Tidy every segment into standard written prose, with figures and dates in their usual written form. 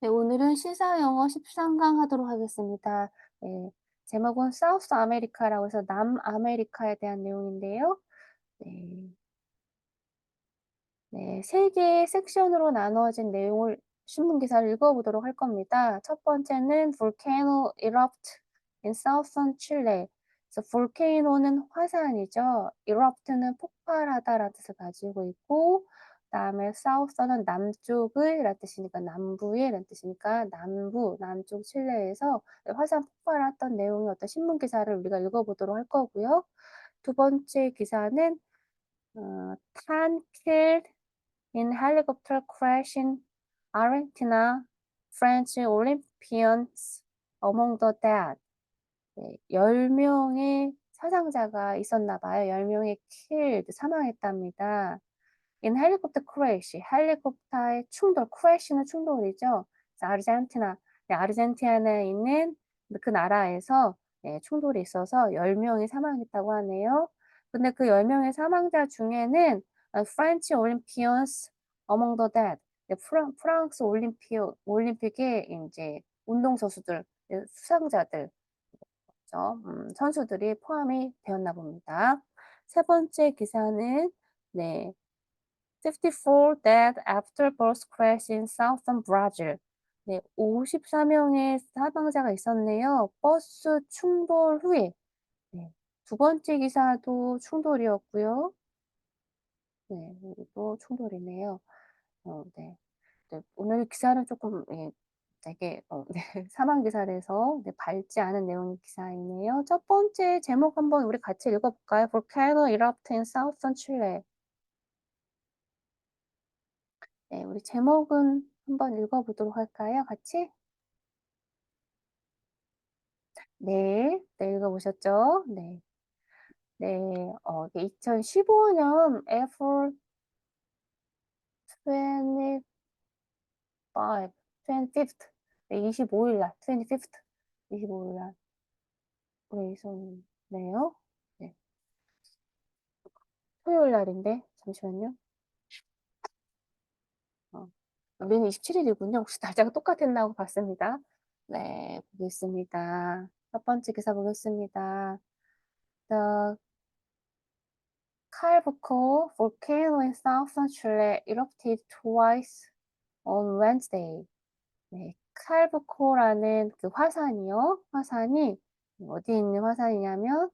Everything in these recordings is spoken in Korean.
네, 오늘은 시사 영어 13강 하도록 하겠습니다. 네, 제목은 사우스 아메리카라고 해서 남아메리카에 대한 내용인데요. 네, 네, 세 개의 섹션으로 나누어진 내용을 신문 기사를 읽어보도록 할 겁니다. 첫 번째는 volcano erupt in southern Chile. 그래서 volcano는 화산이죠. erupt는 폭발하다라는 뜻을 가지고 있고, 그다음에 south는 남쪽의 라는 뜻이니까 남부의 라는 뜻이니까 남부, 남쪽 칠레에서 화산 폭발했던 내용의 어떤 신문 기사를 우리가 읽어보도록 할 거고요. 두 번째 기사는 탄 killed in helicopter crash in Argentina, French Olympians among the dead. 네, 10명의 사상자가 있었나 봐요. 10명의 killed, 사망했답니다. in helicopter crash, 헬리콥터의 충돌, crash는 충돌이죠. 그래서 아르헨티나, 네, 아르헨티나에 있는 그 나라에서 네, 충돌이 있어서 10명이 사망했다고 하네요. 근데 그 10명의 사망자 중에는 French Olympians among the dead, 네, 프랑스 올림픽의 이제 운동선수들, 네, 수상자들, 선수들이 포함이 되었나 봅니다. 세 번째 기사는 네, 54 dead after bus crash in southern Brazil. 네, 54명의 사망자가 있었네요. 버스 충돌 후에. 네, 두 번째 기사도 충돌이었고요. 네, 여기도 충돌이네요. 네. 네, 오늘 기사는 조금 되게 네, 사망 기사라서 네, 밝지 않은 내용의 기사이네요. 첫 번째 제목 한번 우리 같이 읽어볼까요? Volcano erupt in southern Chile. 네, 우리 제목은 한번 읽어보도록 할까요? 같이? 네, 네, 읽어보셨죠? 네. 네, 이게 2015년 April 25, 25th, 네, 25일 날, 25th, 25일 날, 우리 있었네요. 네, 토요일 날인데, 잠시만요. 우리는 27일이군요. 혹시 날짜가 똑같았나 하고 봤습니다. 네, 보겠습니다. 첫 번째 기사 보겠습니다. The Calbuco volcano in southern Chile erupted twice on Wednesday. 네, 칼부코라는 그 화산이요. 화산이 어디 있는 화산이냐면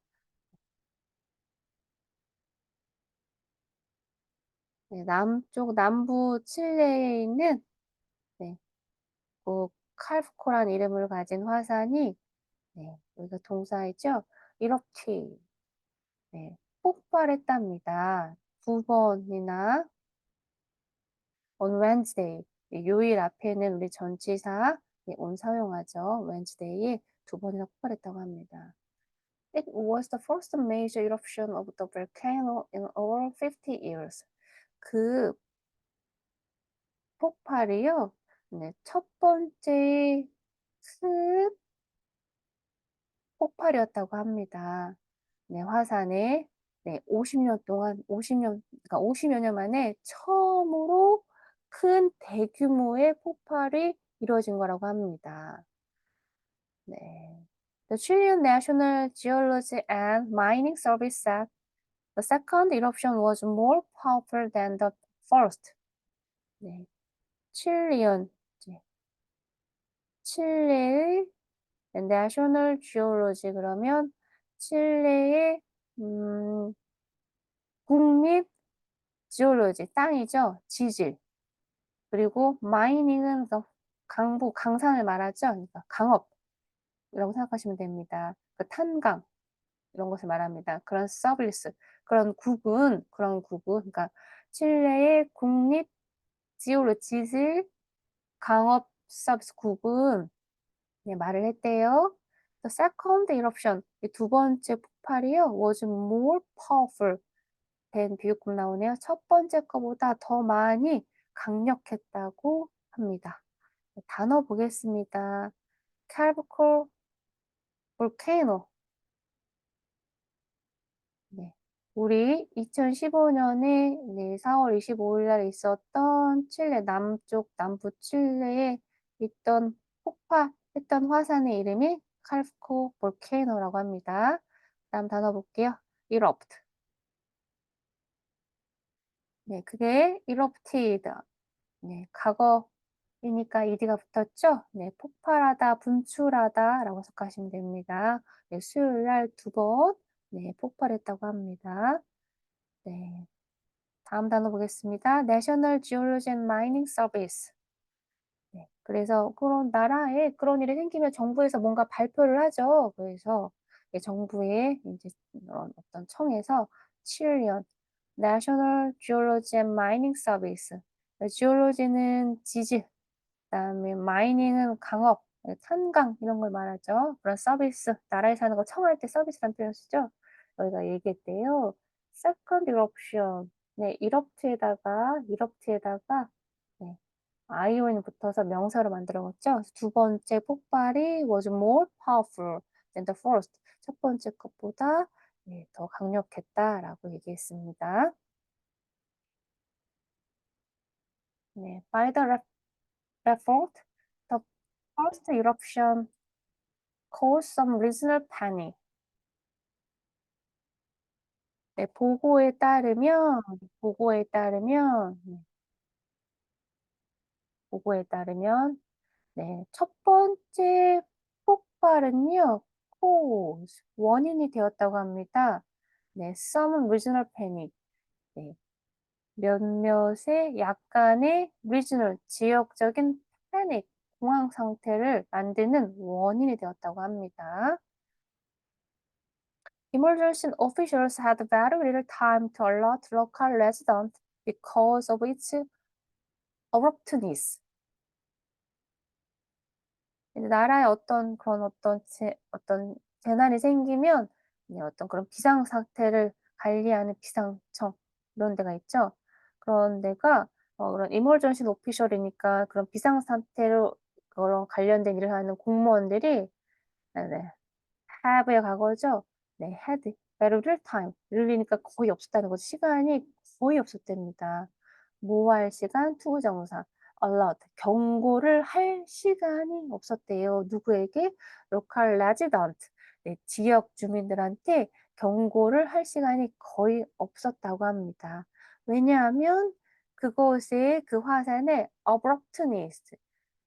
네, 남쪽 남부 칠레에 있는 네, 그 칼부코라는 이름을 가진 화산이 네, 여기가 동사이죠. 이렇게 네, 폭발했답니다. 두 번이나 on Wednesday. 네, 요일 앞에는 우리 전치사 네, on 사용하죠. Wednesday에 두 번이나 폭발했다고 합니다. It was the first major eruption of the volcano in over 50 years. 그 폭발이요. 네, 첫 번째 큰 폭발이었다고 합니다. 네, 화산에 네, 50년 동안 50년 그러니까 50여 년 만에 처음으로 큰 대규모의 폭발이 이루어진 거라고 합니다. 네. The Chilean National Geology and Mining Service said the second eruption was more powerful than the first. 네. 칠리언, 이제 칠레의 National Geology 그러면 칠레의 국립 지올로지 땅이죠. 지질. 그리고 마이닝은 그 강산을 말하죠. 그러니까 강업이라고 생각하시면 됩니다. 그 탄광 이런 것을 말합니다. 그런 서비스, 그런 국은, 그러니까 칠레의 국립 지질 강업 서비스 국은 네, 말을 했대요. The second eruption, 두 번째 폭발이요, was more powerful 된 비유급 나오네요. 첫 번째 거보다 더 많이 강력했다고 합니다. 네, 단어 보겠습니다. Calbuco volcano. 네. 우리 2015년에 네, 4월 25일 날 있었던 칠레 남부 칠레의 있던 폭파했던 화산의 이름이 칼프코 볼케이노라고 합니다. 다음 단어 볼게요. erupt. 네, 그게 erupted. 네, 과거이니까 ed가 붙었죠? 네, 폭발하다, 분출하다라고 해석하시면 됩니다. 네, 수요일 날 2번 네, 폭발했다고 합니다. 네, 다음 단어 보겠습니다. National Geology and Mining Service. 네, 그래서 그런 나라에 그런 일이 생기면 정부에서 뭔가 발표를 하죠. 그래서 정부의 이제 그런 어떤 청에서 7년 National Geology and Mining Service. geology는 지질, 그다음에 mining은 강업, 탄광 이런 걸 말하죠. 그런 서비스, 나라에 사는 거 청할 때 서비스란 표현 쓰죠. 여기가 얘기했대요. Second eruption. 네, erupt에다가 네, i온이 붙어서 명사로 만들어졌죠. 두 번째 폭발이 was more powerful than the first. 첫 번째 것보다 네, 더 강력했다라고 얘기했습니다. 네, by the report, the first eruption caused some regional panic. 네, 보고에 따르면 네, 첫 번째 폭발은요, cause, 원인이 되었다고 합니다. 네, some regional panic. 네, 몇몇의 약간의 regional, 지역적인 panic, 공황 상태를 만드는 원인이 되었다고 합니다. Emergency officials had very little time to alert local residents because of its abruptness. 나라에 어떤 재난이 생기면 어떤 그런 비상 사태를 관리하는 비상청 이런 데가 있죠. 그런 데가 그런 emergency official이니까 그런 비상 사태로 그런 관련된 일을 하는 공무원들이 네네. have의 과거죠. 네, had very little time. little이니까 거의 없었다는 거죠. 시간이 거의 없었답니다. 뭐 할 시간? 투부정사. alert. 경고를 할 시간이 없었대요. 누구에게? local resident. 네, 지역 주민들한테 경고를 할 시간이 거의 없었다고 합니다. 왜냐하면 그곳의 그 화산의 abruptness,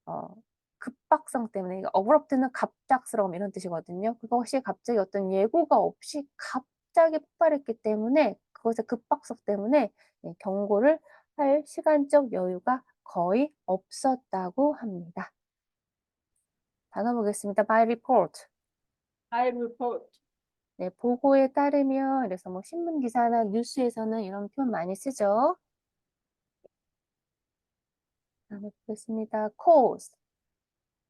어, 급박성 때문에 이게 abrupt는 갑작스러움 이런 뜻이거든요. 그것이 갑자기 어떤 예고가 없이 갑자기 폭발했기 때문에 그것의 급박성 때문에 경고를 할 시간적 여유가 거의 없었다고 합니다. 단어 보겠습니다. by report. I report. 네, 보고에 따르면 그래서 뭐 신문 기사나 뉴스에서는 이런 표현 많이 쓰죠. 다음에 보겠습니다. cause.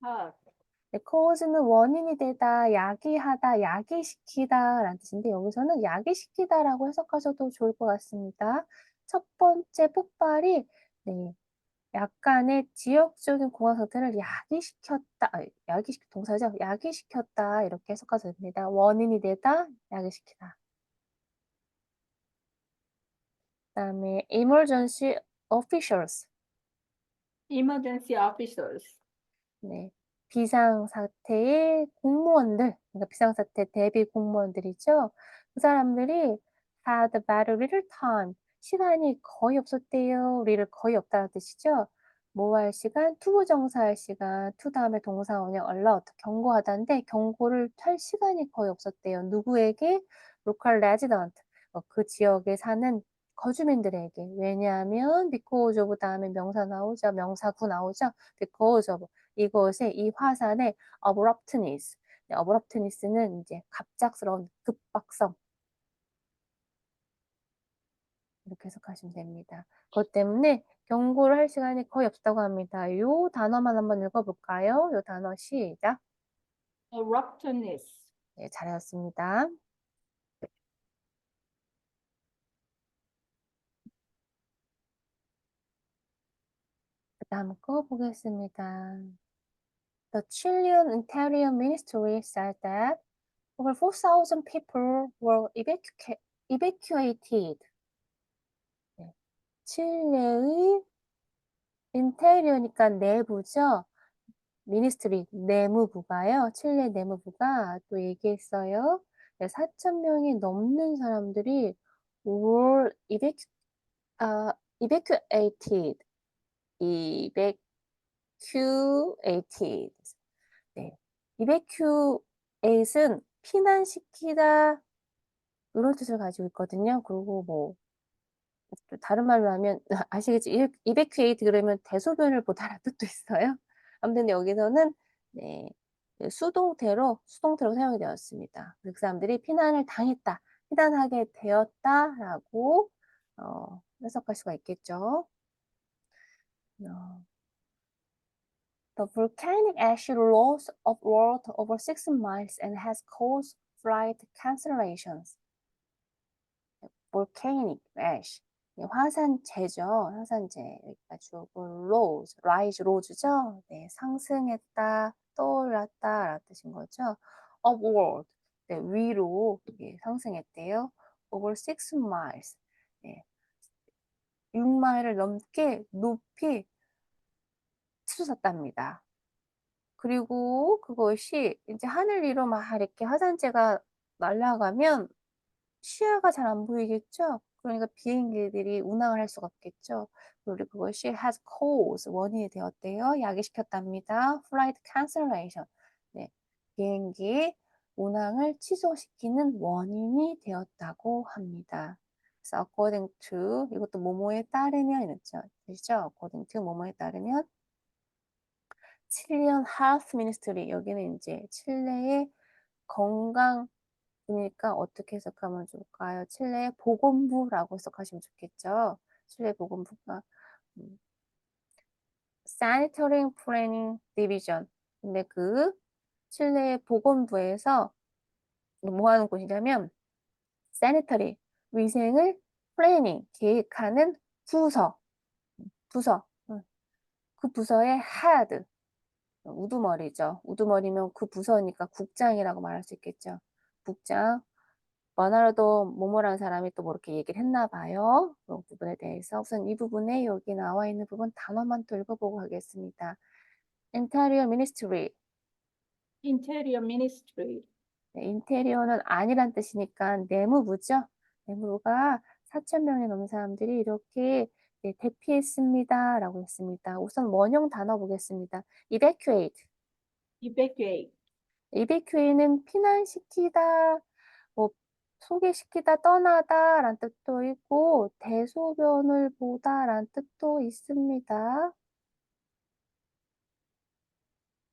아, 네, cause는 원인이 되다, 야기하다, 야기시키다라는 뜻인데 여기서는 야기시키다라고 해석하셔도 좋을 것 같습니다. 첫 번째 폭발이 네, 약간의 지역적인 공황 상태를 야기시켰다, 야기시키 동사죠. 야기시켰다 이렇게 해석하셔도 됩니다. 원인이 되다, 야기시키다. 그다음에 emergency officials. emergency officials. 네. 비상사태의 공무원들, 그러니까 비상사태 대비 공무원들이죠. 그 사람들이 had very little time. 시간이 거의 없었대요. little 거의 없다는 뜻이죠. 뭐 할 시간? 투부정사할 시간. to 다음에 동사 원형 alert. 경고하다인데 경고를 할 시간이 거의 없었대요. 누구에게? local resident. 그 지역에 사는 거주민들에게. 왜냐하면 because of 다음에 명사 나오죠. 명사구 나오죠. because of. 이것의 이 화산의 abruptness. 네, abruptness는 이제 갑작스러운 급박성 이렇게 해석하시면 됩니다. 그것 때문에 경고를 할 시간이 거의 없다고 합니다. 요 단어만 한번 읽어볼까요? 요 단어 시작. abruptness. 네, 잘하셨습니다. 그 다음 거 보겠습니다. The Chilean Interior Ministry said that over 4,000 people were evacuated. 네, 칠레의 인테리어니까 내부죠. 미니스트리 내무부가요. 칠레 내무부가 또 얘기했어요. 네, 4천 명이 넘는 사람들이 were evacuated, evacuated. 네, evacuate은 피난시키다 이런 뜻을 가지고 있거든요. 그리고 뭐 또 다른 말로 하면 아시겠지? evacuate 그러면 대소변을 보다라는 뜻도 있어요. 아무튼 여기서는 네. 그 수동태로 사용이 되었습니다. 그 사람들이 피난을 당했다, 피난하게 되었다라고 해석할 수가 있겠죠. 어. The volcanic ash rose upward over 6 miles and has caused flight cancellations. volcanic ash. 네, 화산재죠. 화산재. 여기가 주어고 rose죠. 네, 상승했다, 떠올랐다 라는 뜻인 거죠. upward. 네, 위로 예, 상승했대요. over 6 miles. 네, 6마일을 넘게 높이 치솟았답니다. 그리고 그것이 이제 하늘 위로 막 이렇게 화산재가 날아가면 시야가 잘 안 보이겠죠? 그러니까 비행기들이 운항을 할 수가 없겠죠. 그리고 그것이 has caused 원인이 되었대요. 야기시켰답니다. flight cancellation. 네. 비행기 운항을 취소시키는 원인이 되었다고 합니다. 그래서 according to 이것도 뭐뭐에 따르면 이랬죠. 되시죠? according to 뭐뭐에 따르면 칠리언 health ministry 여기는 이제 칠레의 건강 그니까 어떻게 해석하면 좋을까요? 칠레의 보건부라고 해석하시면 좋겠죠. 칠레 보건부가 음, Sanitary Planning Division. 근데 그 칠레의 보건부에서 뭐 하는 곳이냐면 Sanitary 위생을 Planning 계획하는 부서. 그 부서의 head 우두머리죠. 우두머리면 그 부서니까 국장이라고 말할 수 있겠죠. 국장. 만화로도 모모라는 사람이 또 뭐 이렇게 얘기를 했나 봐요. 그 부분에 대해서 우선 이 부분에 여기 나와 있는 부분 단어만 또 읽어보고 가겠습니다. Interior Ministry. Interior Ministry. 네, 인테리어는 아니란 뜻이니까 내무부죠. 내무부가 4천 명이 넘는 사람들이 이렇게 네, 대피했습니다. 라고 했습니다. 우선 원형 단어 보겠습니다. evacuate. Evacuate. evacuate는 피난시키다, 뭐 소개시키다, 떠나다 라는 뜻도 있고 대소변을 보다 라는 뜻도 있습니다.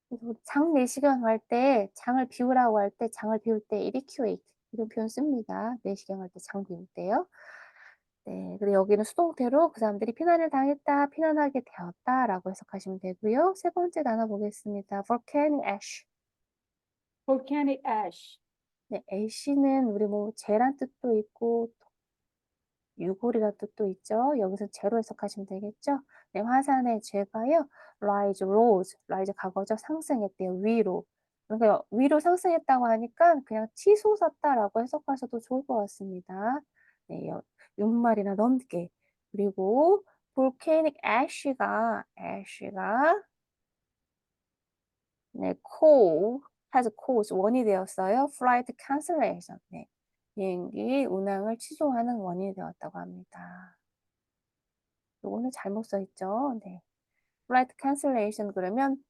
그래서 장 내시경 할 때, 장을 비우라고 할 때, 장을 비울 때 evacuate 이런 표현 씁니다. 내시경 할 때 장 비울 때요. 네, 그리고 여기는 수동태로 그 사람들이 피난을 당했다, 피난하게 되었다라고 해석하시면 되고요. 세 번째 나눠 보겠습니다. volcanic ash. Volcanic ash. 네, ash는 우리 뭐 재란 뜻도 있고 유골이란 뜻도 있죠. 여기서 재로 해석하시면 되겠죠. 네, 화산의 재가요. rise 과거죠. 상승했대요. 위로. 그러니까 위로 상승했다고 하니까 그냥 치솟았다라고 해석하셔도 좋을 것 같습니다. 네, 6마일이나 넘게. 그리고 volcanic ash가 네, has caused 원이 되었어요. flight cancellation. 네, 비행기 운항을 취소하는 원인이 되었다고 합니다. 요거는 잘못 써 있죠. 네. flight cancellation 그러면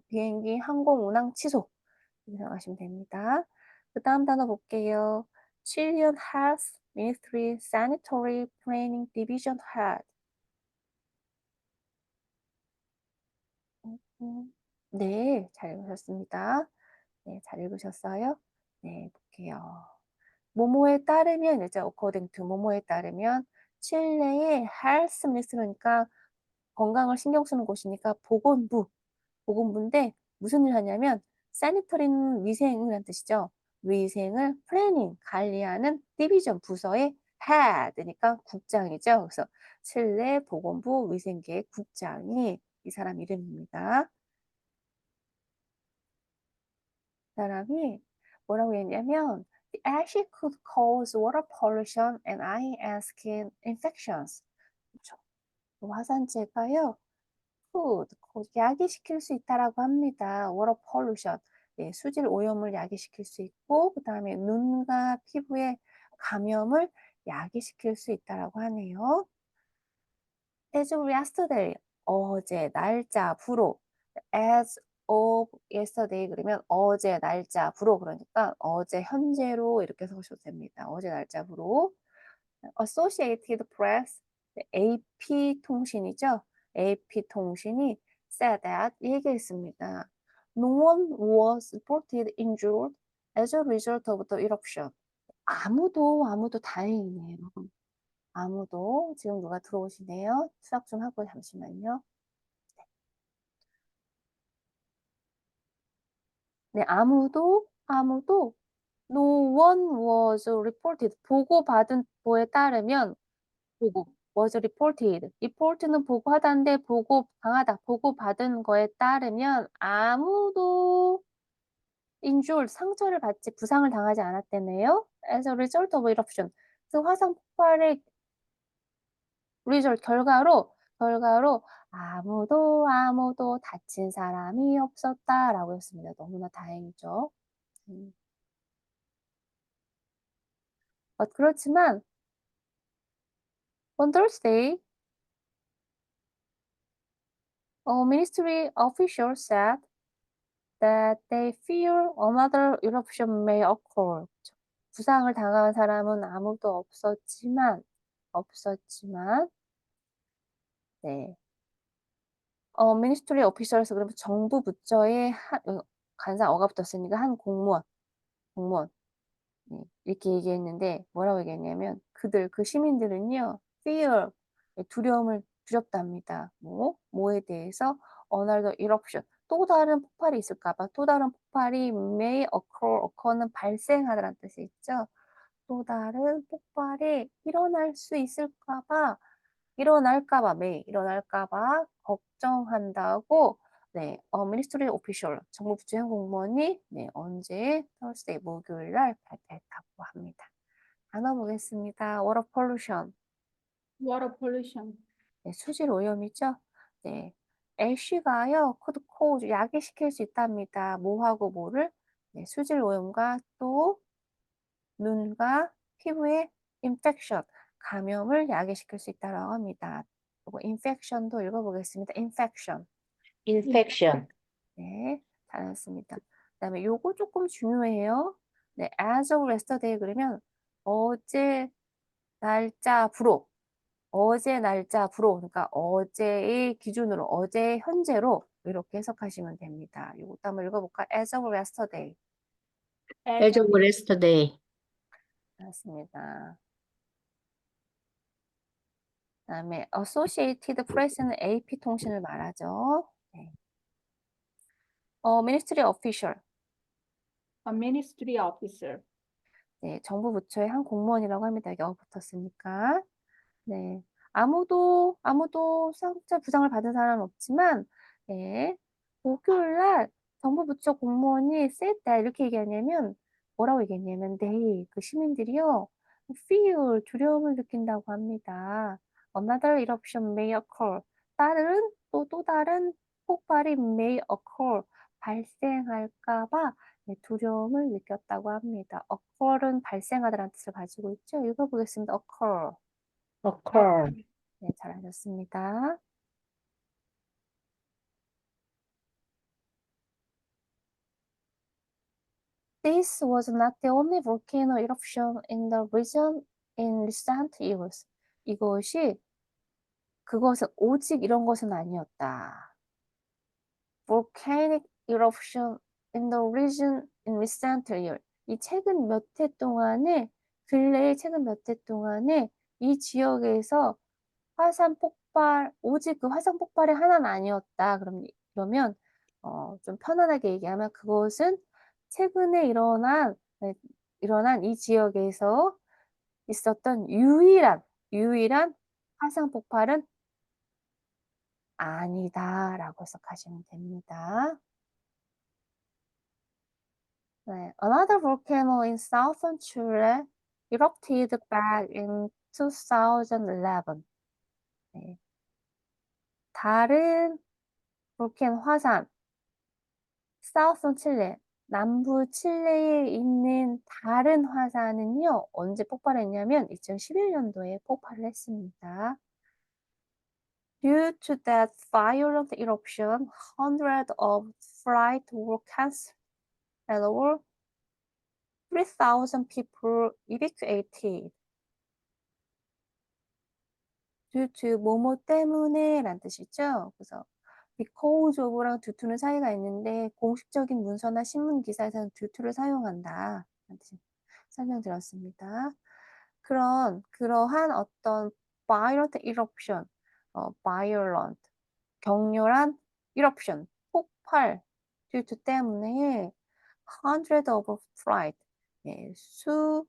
비행기 항공 운항 취소 이렇게 생각하시면 됩니다. 그 다음 단어 볼게요. Chilean Health Ministry Sanitary Planning Division Head. 네, 잘 읽으셨습니다. 네, 잘 읽으셨어요? 네, 볼게요. 뭐뭐에 따르면 이제 according to 뭐뭐에 따르면 칠레의 health minister니까 건강을 신경 쓰는 곳이니까 보건부인데 무슨 일 하냐면 sanitary는 위생이라는 뜻이죠. 위생을 planning 관리하는 디비전 부서의 head니까 국장이죠. 그래서 칠레 보건부 위생계획 국장이 이 사람 이름입니다. 사람이 뭐라고 했냐면 The ash could cause water pollution and eye and skin infections. 그렇죠. 화산재가요. 야기시킬 수 있다라고 합니다. water pollution. 네, 수질 오염을 야기시킬 수 있고, 그 다음에 눈과 피부의 감염을 야기시킬 수 있다라고 하네요. As of yesterday, 어제, 날짜, 부로. As of yesterday 그러면 어제, 날짜, 부로 그러니까 어제, 현재로 이렇게 써주셔도 됩니다. 어제, 날짜, 부로. Associated Press, AP 통신이죠. AP 통신이 said that 얘기했습니다. No one was reported injured as a result of the eruption. 아무도 다행이네요. 아무도 지금 누가 들어오시네요. 수락 좀 하고 잠시만요. 네, 아무도 no one was reported 보고받은 보에 따르면 보고 was reported. report는 보고하다인데 보고 당하다 보고받은 거에 따르면 아무도 injured 상처를 받지 부상을 당하지 않았다네요. As a result of eruption. 그 화산 폭발의 result 결과로 아무도 다친 사람이 없었다라고 했습니다. 너무나 다행이죠. 그렇지만 on Thursday, a ministry official said that they fear another eruption may occur. 부상을 당한 사람은 아무도 없었지만, 네. ministry officials 그러면 정부 부처의 간사 어가 붙었으니까 한 공무원, 네, 이렇게 얘기했는데 뭐라고 얘기했냐면 그 시민들은요, fear, 두렵답니다. 뭐에 대해서 another eruption, 또 다른 폭발이 있을까 봐, 또 다른 폭발이 may occur는 발생하다라는 뜻이 있죠. 또 다른 폭발이 may 일어날까 봐 걱정한다고 네, ministry official, 정부 부처 현 공무원이 네, 언제 Thursday 목요일 날 발표했다고 합니다. 단어 보겠습니다. water pollution. Water pollution. 네, 수질 오염이죠. 네. 애쉬가요, could cause 야기시킬 수 있답니다. 뭐하고 뭐를? 네, 수질 오염과 또 눈과 피부의 infection, 감염을 야기시킬 수 있다고 합니다. 그리고 infection도 읽어보겠습니다. infection. infection, 네, 잘하셨습니다. 그다음에 요거 조금 중요해요. 네, as of yesterday 그러면 어제 날짜부로 그러니까 어제의 기준으로 어제 현재로 이렇게 해석하시면 됩니다. 요것도 한번 읽어볼까? as of yesterday. as of yesterday, 맞습니다. 그다음에 Associated Press는 AP 통신을 말하죠. 네. Ministry official. A ministry officer. 네, 정부 부처의 한 공무원이라고 합니다. 여기 붙었으니까. 네, 아무도 상처 부상을 받은 사람은 없지만, 네, 목요일 날 정부 부처 공무원이 said that 이렇게 얘기하냐면 뭐라고 얘기했냐면, 네, 그 시민들이요, fear 두려움을 느낀다고 합니다. Another eruption may occur. 또 다른 폭발이 may occur. 발생할까봐 네, 두려움을 느꼈다고 합니다. occur은 발생하다라는 뜻을 가지고 있죠. 읽어보겠습니다. occur. occur, 네, 잘하셨습니다. This was not the only volcano eruption in the region in recent years. 그것은 오직 이런 것은 아니었다. Volcanic eruption in the region in recent years. 최근 몇 해 동안에 이 지역에서 오직 그 화산 폭발이 하나는 아니었다. 그러면 좀 편안하게 얘기하면 그것은 최근에 네, 일어난 이 지역에서 있었던 유일한 화산 폭발은 아니다라고 해석하시면 됩니다. 네, another volcano in southern Chile erupted back in 2011. 네. 다른 볼케노 화산. 사우스 칠레. 남부 칠레에 있는 다른 화산은요, 언제 폭발했냐면 2011년도에 폭발을 했습니다. Due to that violent eruption, hundreds of flights were cancelled and over 3,000 people evacuated. due to 뭐뭐 때문에 라는 뜻이죠. 그래서 because of랑 due to는 사이가 있는데 공식적인 문서나 신문 기사에서는 due to를 사용한다. 라는 뜻 설명드렸습니다. 그러한 어떤 violent eruption, violent, 격렬한 eruption, 폭발, due to 때문에 hundred of flight, 예, 수백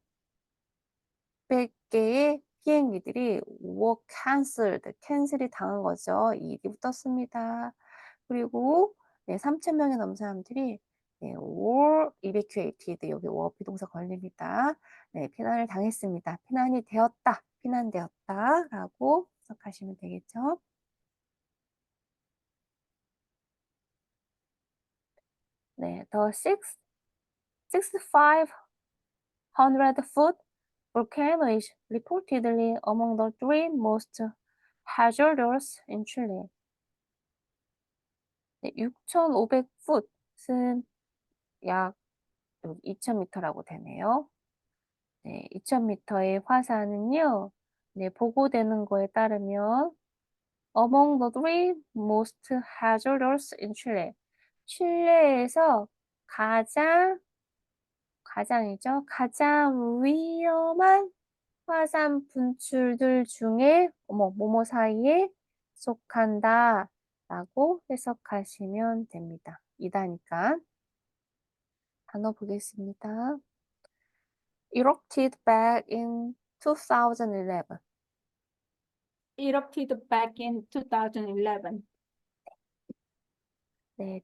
개의 비행기들이 were cancelled, 캔슬이 당한 거죠. 이 일이 붙었습니다. 그리고 3,000명이 넘는 사람들이 were evacuated, 여기 were 비동사 걸립니다. 피난을 당했습니다. 피난이 되었다, 피난되었다 라고 해석하시면 되겠죠. 네, the 6,500-foot volcano is reportedly among the three most hazardous in Chile. 6,500풋은 약 2,000m라고 되네요. 2,000m의 화산은요, 보고되는 거에 따르면 among the three most hazardous in Chile. 칠레에서 가장 위험한 화산 분출들 중에 뭐뭐 사이에 속한다 라고 해석하시면 됩니다. 이다니까 단어 보겠습니다. Erupted back in 2011. Erupted back in 2011.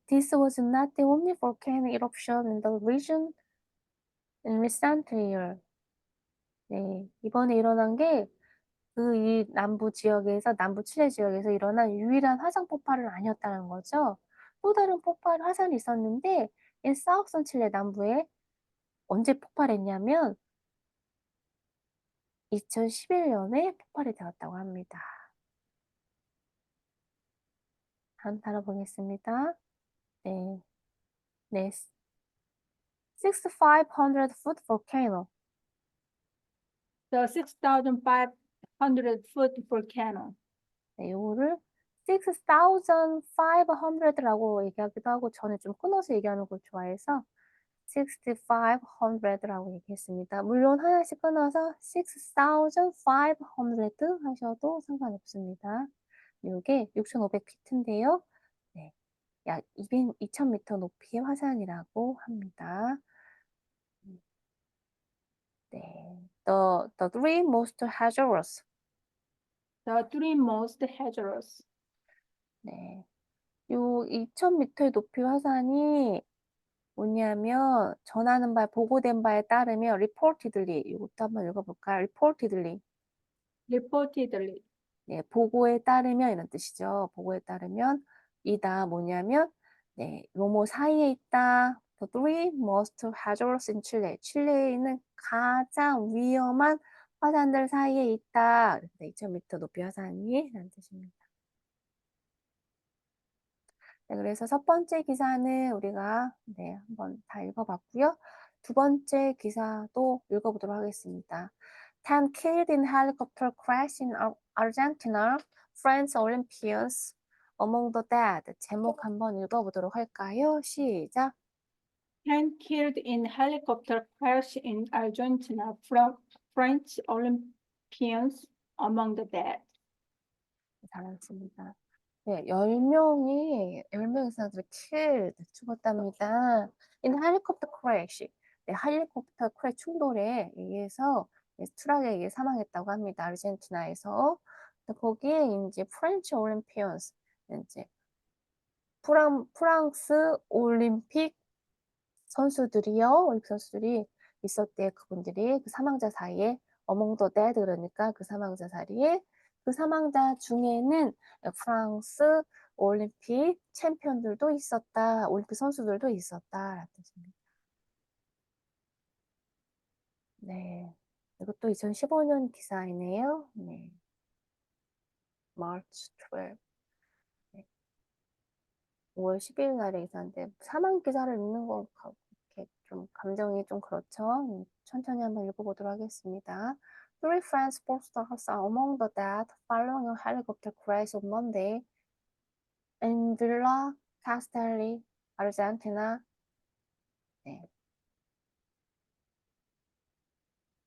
This was not the only volcanic eruption in the region in recent years. 이번에 일어난 게 이 남부 칠레 지역에서 일어난 유일한 화산 폭발은 아니었다는 거죠. 또 다른 화산이 있었는데, 이 사우스 칠레 남부에 언제 폭발했냐면 2011년에 폭발이 되었다고 합니다. 다음 단어 보겠습니다. 네. 6,500-foot volcano. The 6,500-foot volcano. 요거를 6,500라고 얘기하기도 하고, 저는 좀 끊어서 얘기하는 걸 좋아해서 6,500라고 얘기했습니다. 물론 하나씩 끊어서 6,500 하셔도 상관없습니다. 이게 6,500피트인데요. 약 2,000m 높이의 화산이라고 합니다. The three most hazardous. The three most hazardous. 요 2,000m의 높이 화산이 뭐냐면 보고된 바에 따르면 reportedly, 이것도 한번 읽어볼까요? reportedly. Reportedly. 보고에 따르면 이런 뜻이죠. 보고에 따르면 이다 뭐냐면 뭐뭐 사이에 있다. The three most hazardous in Chile. 칠레에 있는 가장 위험한 화산들 사이에 있다. 2,000m 높이 화산이 라는 뜻입니다. 그래서 첫 번째 기사는 우리가 한번 다 읽어봤고요. 두 번째 기사도 읽어보도록 하겠습니다. 10 killed in helicopter crash in Argentina. French Olympians among the dead. 제목 한번 읽어보도록 할까요? 시작. 10 killed in helicopter crash in Argentina. French Olympians among the dead. 잘하셨습니다. 10명의 사람들이 죽었답니다. In helicopter crash. 헬리콥터 크래시 충돌에 의해서 추락에 의해 사망했다고 합니다. 아르헨티나에서. 거기에 이제 프렌치 올림피언스, 이제 프랑스 올림픽 올림픽 선수들이 있었대요. 그분들이 그 사망자 사이에 among the dead, 그러니까 그 사망자 사이에 그 사망자 중에는 프랑스 올림픽 챔피언들도 있었다. 올림픽 선수들도 있었다라는 뜻입니다. 네. 이것도 2015년 기사이네요. 네. March 12. 네. 5월 10일 날의 기사인데 사망 기사를 읽는 거 이렇게 좀 감정이 좀 그렇죠. 천천히 한번 읽어보도록 하겠습니다. Three French sports stars are among the dead following a helicopter crash on Monday in Villa Castelli, Argentina. 네.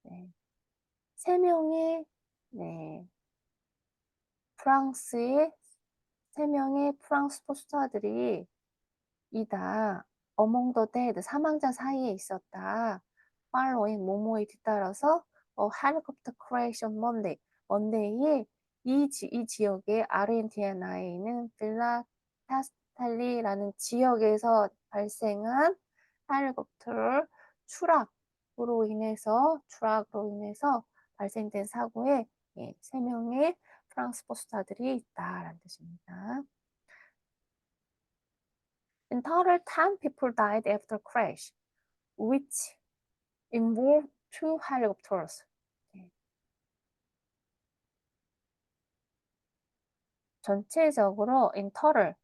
네. 세 명의 네. 프랑스의 세 명의 프랑스 스포츠스타들이 이다. among the dead 사망자 사이에 있었다. following 뭐뭐에 뒤따라서 helicopter crash on Monday. 먼데이에 이 지역의 아르헨티나에 있는 빌라 카스텔리라는 지역에서 발생한 헬리콥터 추락으로 인해서 발생된 사고에 세 명의 프랑스 스포츠스타들이 있다라는 뜻입니다. In total, 10 people died after crash, which involved two helicopters. 전체적으로 in total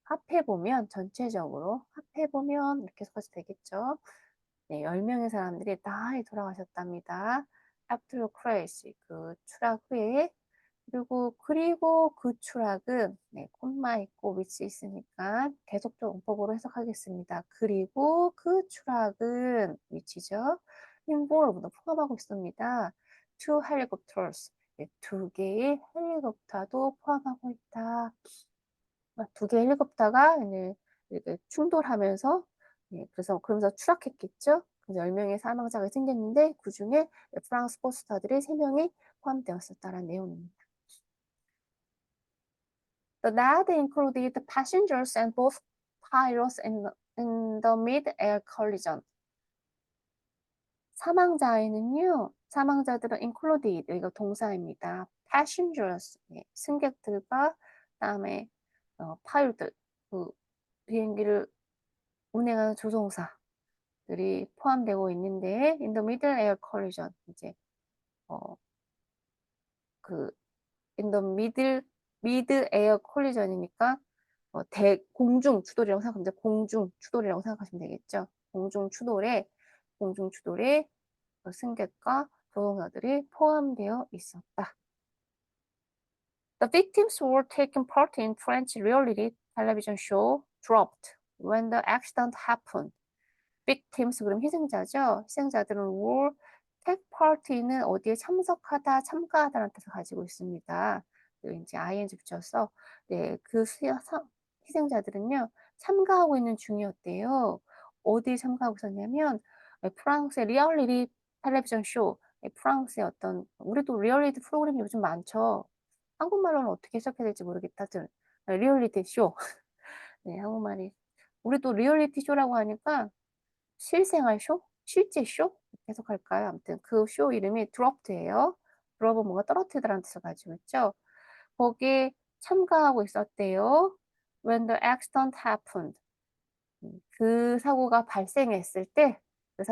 합해보면 전체적으로 합해보면 이렇게 써도 되겠죠. 네, 10명의 사람들이 다 돌아가셨답니다. After crash 그 추락 후에 그리고 그 추락은 콤마 있고 위치 있으니까 계속적 문법으로 해석하겠습니다. 그리고 그 추락은 위치죠. involve도 포함하고 있습니다. Two helicopters 두 개의 헬리콥터도 포함하고 있다. 두 개의 헬리콥터가 이렇게 충돌하면서 그러면서 추락했겠죠. 그래서 10명의 사망자가 생겼는데 그 중에 프랑스 스포츠스타들이 3명이 포함되었었다는 내용입니다. The death included passengers and both pilots in the mid-air collision. 사망자들은 included, 이거 동사입니다. passengers, 승객들과 그다음에 파일들, 그 비행기를 운행하는 조종사들이 포함되고 있는데 in the mid-air collision, 이제 in the mid-air collision이니까 공중 추돌이라고 생각하면 공중 추돌이라고 생각하시면 되겠죠. 공중 추돌에 승객과 조종사들이 포함되어 있었다. The victims were taking part in French reality television show Dropped when the accident happened. victims 그럼 희생자죠. 희생자들은 were take part는 어디에 참가하다라는 뜻을 가지고 있습니다. 이제 ing 붙여서 그 희생자들은요 참가하고 있는 중이었대요. 어디에 참가하고 있었냐면 프랑스의 리얼리티 텔레비전 쇼. 프랑스의 우리도 리얼리티 프로그램이 요즘 많죠. 한국말로는 어떻게 해석해야 될지 모르겠다. 리얼리티 쇼. 네, 한국말이 우리도 리얼리티 쇼라고 하니까 실생활 쇼? 실제 쇼? 해석할까요? 아무튼 그 쇼 이름이 드롭드예요. 드롭은 뭔가 떨어뜨리다라는 뜻을 가지고 있죠. 거기에 참가하고 있었대요. When the accident happened. 그 사고가 발생했을 때, 그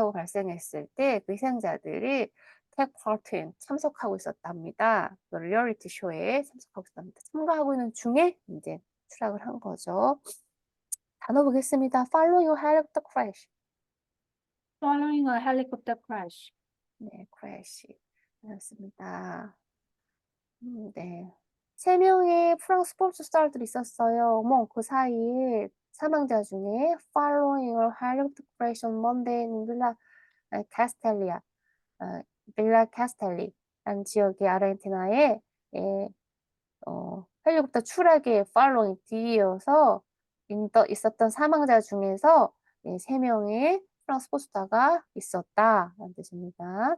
희생자들이 take part in, 참석하고 있었답니다. 그 리얼리티 쇼에 참석하고 있었답니다. 참가하고 있는 중에 이제 추락을 한 거죠. 단어 보겠습니다. Following a helicopter crash. Following a helicopter crash. 네, crash. 였습니다. 네. 3명의 프랑스 스포츠 스타들이 있었어요. 그 사이에 사망자 중에 following a helicopter crash on Monday in Villa Castelli라는 지역의 아르헨티나에 헬리콥터 추락의 following 뒤이어서 있었던 사망자 중에서 3명의 프랑스 스포츠스타가 있었다라는 뜻입니다.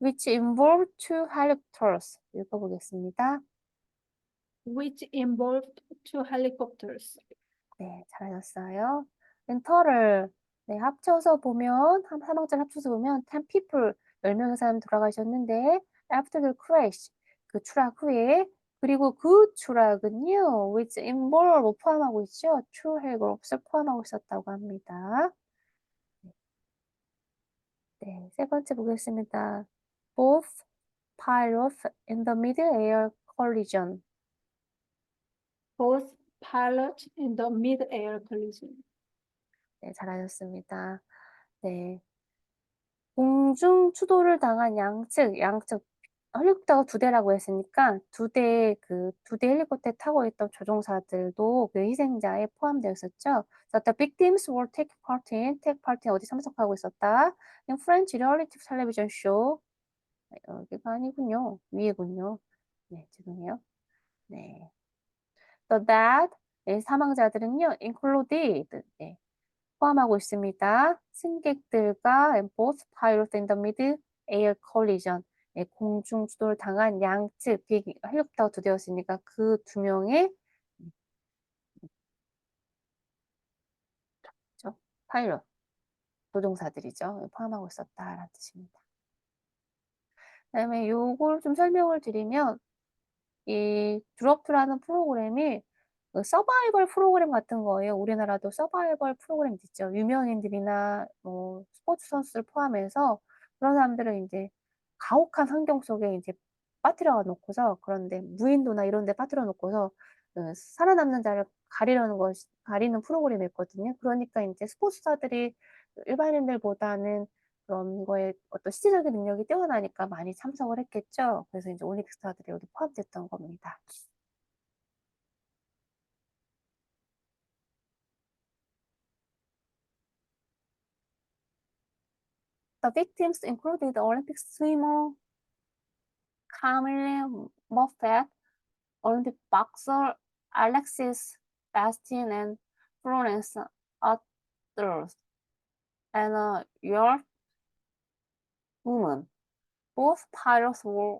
which involved two helicopters. 읽어보겠습니다. Which involved two helicopters. 네, 잘하셨어요. 엔터를 합쳐서 보면 사망자를 합쳐서 보면 10 people 10명의 사람 돌아가셨는데 after the crash 그 추락 후에 그리고 그 추락은요, which involve 포함하고 있죠. two 헬그룹스를 포함하고 있었다고 합니다. 네, 세 번째 보겠습니다. Both pilots in the mid-air collision. Both pilots in the mid-air collision. 네, 잘하셨습니다. 네. 공중 추돌을 당한 양측 헬리콥터가 두 대라고 했으니까 두 대 헬리콥터에 타고 있던 조종사들도 그 희생자에 포함되어 있었죠. So the victims were taking part in 어디 참석하고 있었다. In French reality television show. 여기가 아니군요. 위에군요. 네, 죄송해요. 네. The dead, 네, 사망자들은요, included, 네, 포함하고 있습니다. 승객들과 and both pilots in the mid-air collision, 네, 공중 추돌을 당한 양측 헬리콥터가 두 대였으니까 그 두 명의 파일럿, 조종사들이죠. 포함하고 있었다라는 뜻입니다. 그다음에 요걸 좀 설명을 드리면 이 드롭트라는 프로그램이 그 서바이벌 프로그램 같은 거예요. 우리나라도 서바이벌 프로그램 있죠. 유명인들이나 뭐 스포츠 선수를 포함해서 그런 사람들을 이제 가혹한 환경 속에 이제 빠뜨려 놓고서 그런데 무인도나 이런 데 빠뜨려 놓고서 그 살아남는 자를 가리는 프로그램이었거든요. 그러니까 이제 스포츠사들이 일반인들보다는 그런 거에 어떤 실질적인 능력이 뛰어나니까 많이 참석을 했겠죠. 그래서 이제 올림픽 스타들이 여기 포함됐던 겁니다. The victims included Olympic swimmer Camille Moffat, Olympic boxer Alexis Bastien and Florence Arthurs, and a York woman. Both pilots were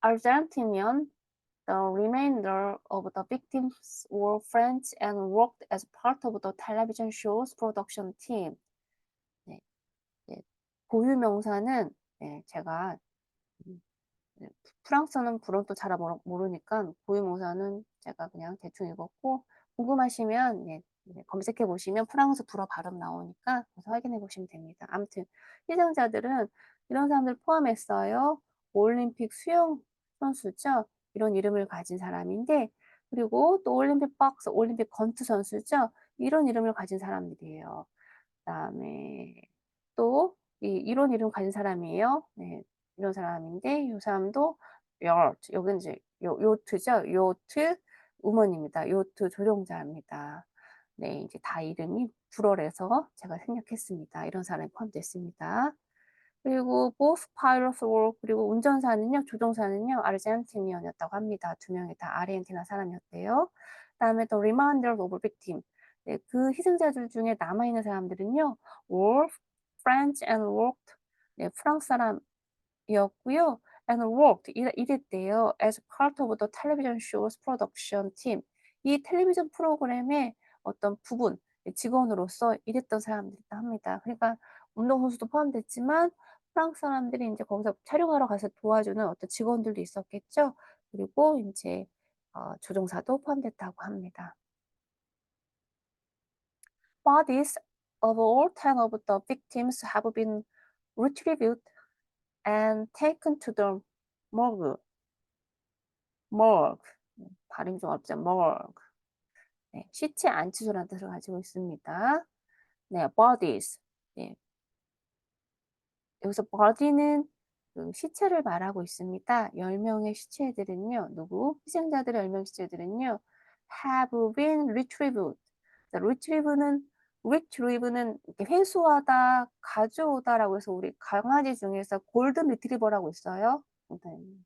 Argentinian. The remainder of the victims were French and worked as part of the television show's production team. 네, 네. 고유 명사는 네, 제가 프랑스어는 불어도 잘 모르니까 고유 명사는 제가 그냥 대충 읽었고 궁금하시면 검색해 보시면 프랑스 불어 발음 나오니까 그래서 확인해 보시면 됩니다. 아무튼 희생자들은 이런 사람들 포함했어요. 올림픽 수영 선수죠. 이런 이름을 가진 사람인데 그리고 또 올림픽 박스, 올림픽 권투 선수죠. 이런 이름을 가진 사람들이에요. 그다음에 또 이런 이름 가진 사람이에요. 네, 이런 사람인데 이 사람도 여기 이제 요트죠. 요트 우먼입니다. 요트 조종자입니다. 네, 이제 다 이름이 불어래서 제가 생략했습니다. 이런 사람이 포함됐습니다. 그리고 both pilots were 그리고 운전사는요, 조종사는요, 아르헨티니언이었다고 합니다. 두 명이 다 아르헨티나 사람이었대요. 그다음에 the remainder of victim. 네, 그 희생자들 중에 남아 있는 사람들은요, were French and worked. 네, 프랑스 사람이었고요. and worked 일했대요. as part of the television show's production team. 이 텔레비전 프로그램의 어떤 부분, 직원으로서 일했던 사람들이다 합니다. 그러니까 운동선수도 포함됐지만 프랑스 사람들이 이제 거기서 촬영하러 가서 도와주는 어떤 직원들도 있었겠죠. 그리고 이제 조종사도 포함됐다고 합니다. Bodies of all 10 of the victims have been retrieved and taken to the morgue. 발음 좀 어렵죠. morgue. 네, 시체 안치소라는 뜻을 가지고 있습니다. 네, bodies. 네, 여기서 body는 그 시체를 말하고 있습니다. 10명의 시체들은요. 누구? 희생자들의 10명 시체들은요. have been retrieved. retrieve는 이렇게 회수하다, 가져오다라고 해서 우리 강아지 중에서 골든 리트리버라고 있어요. 네,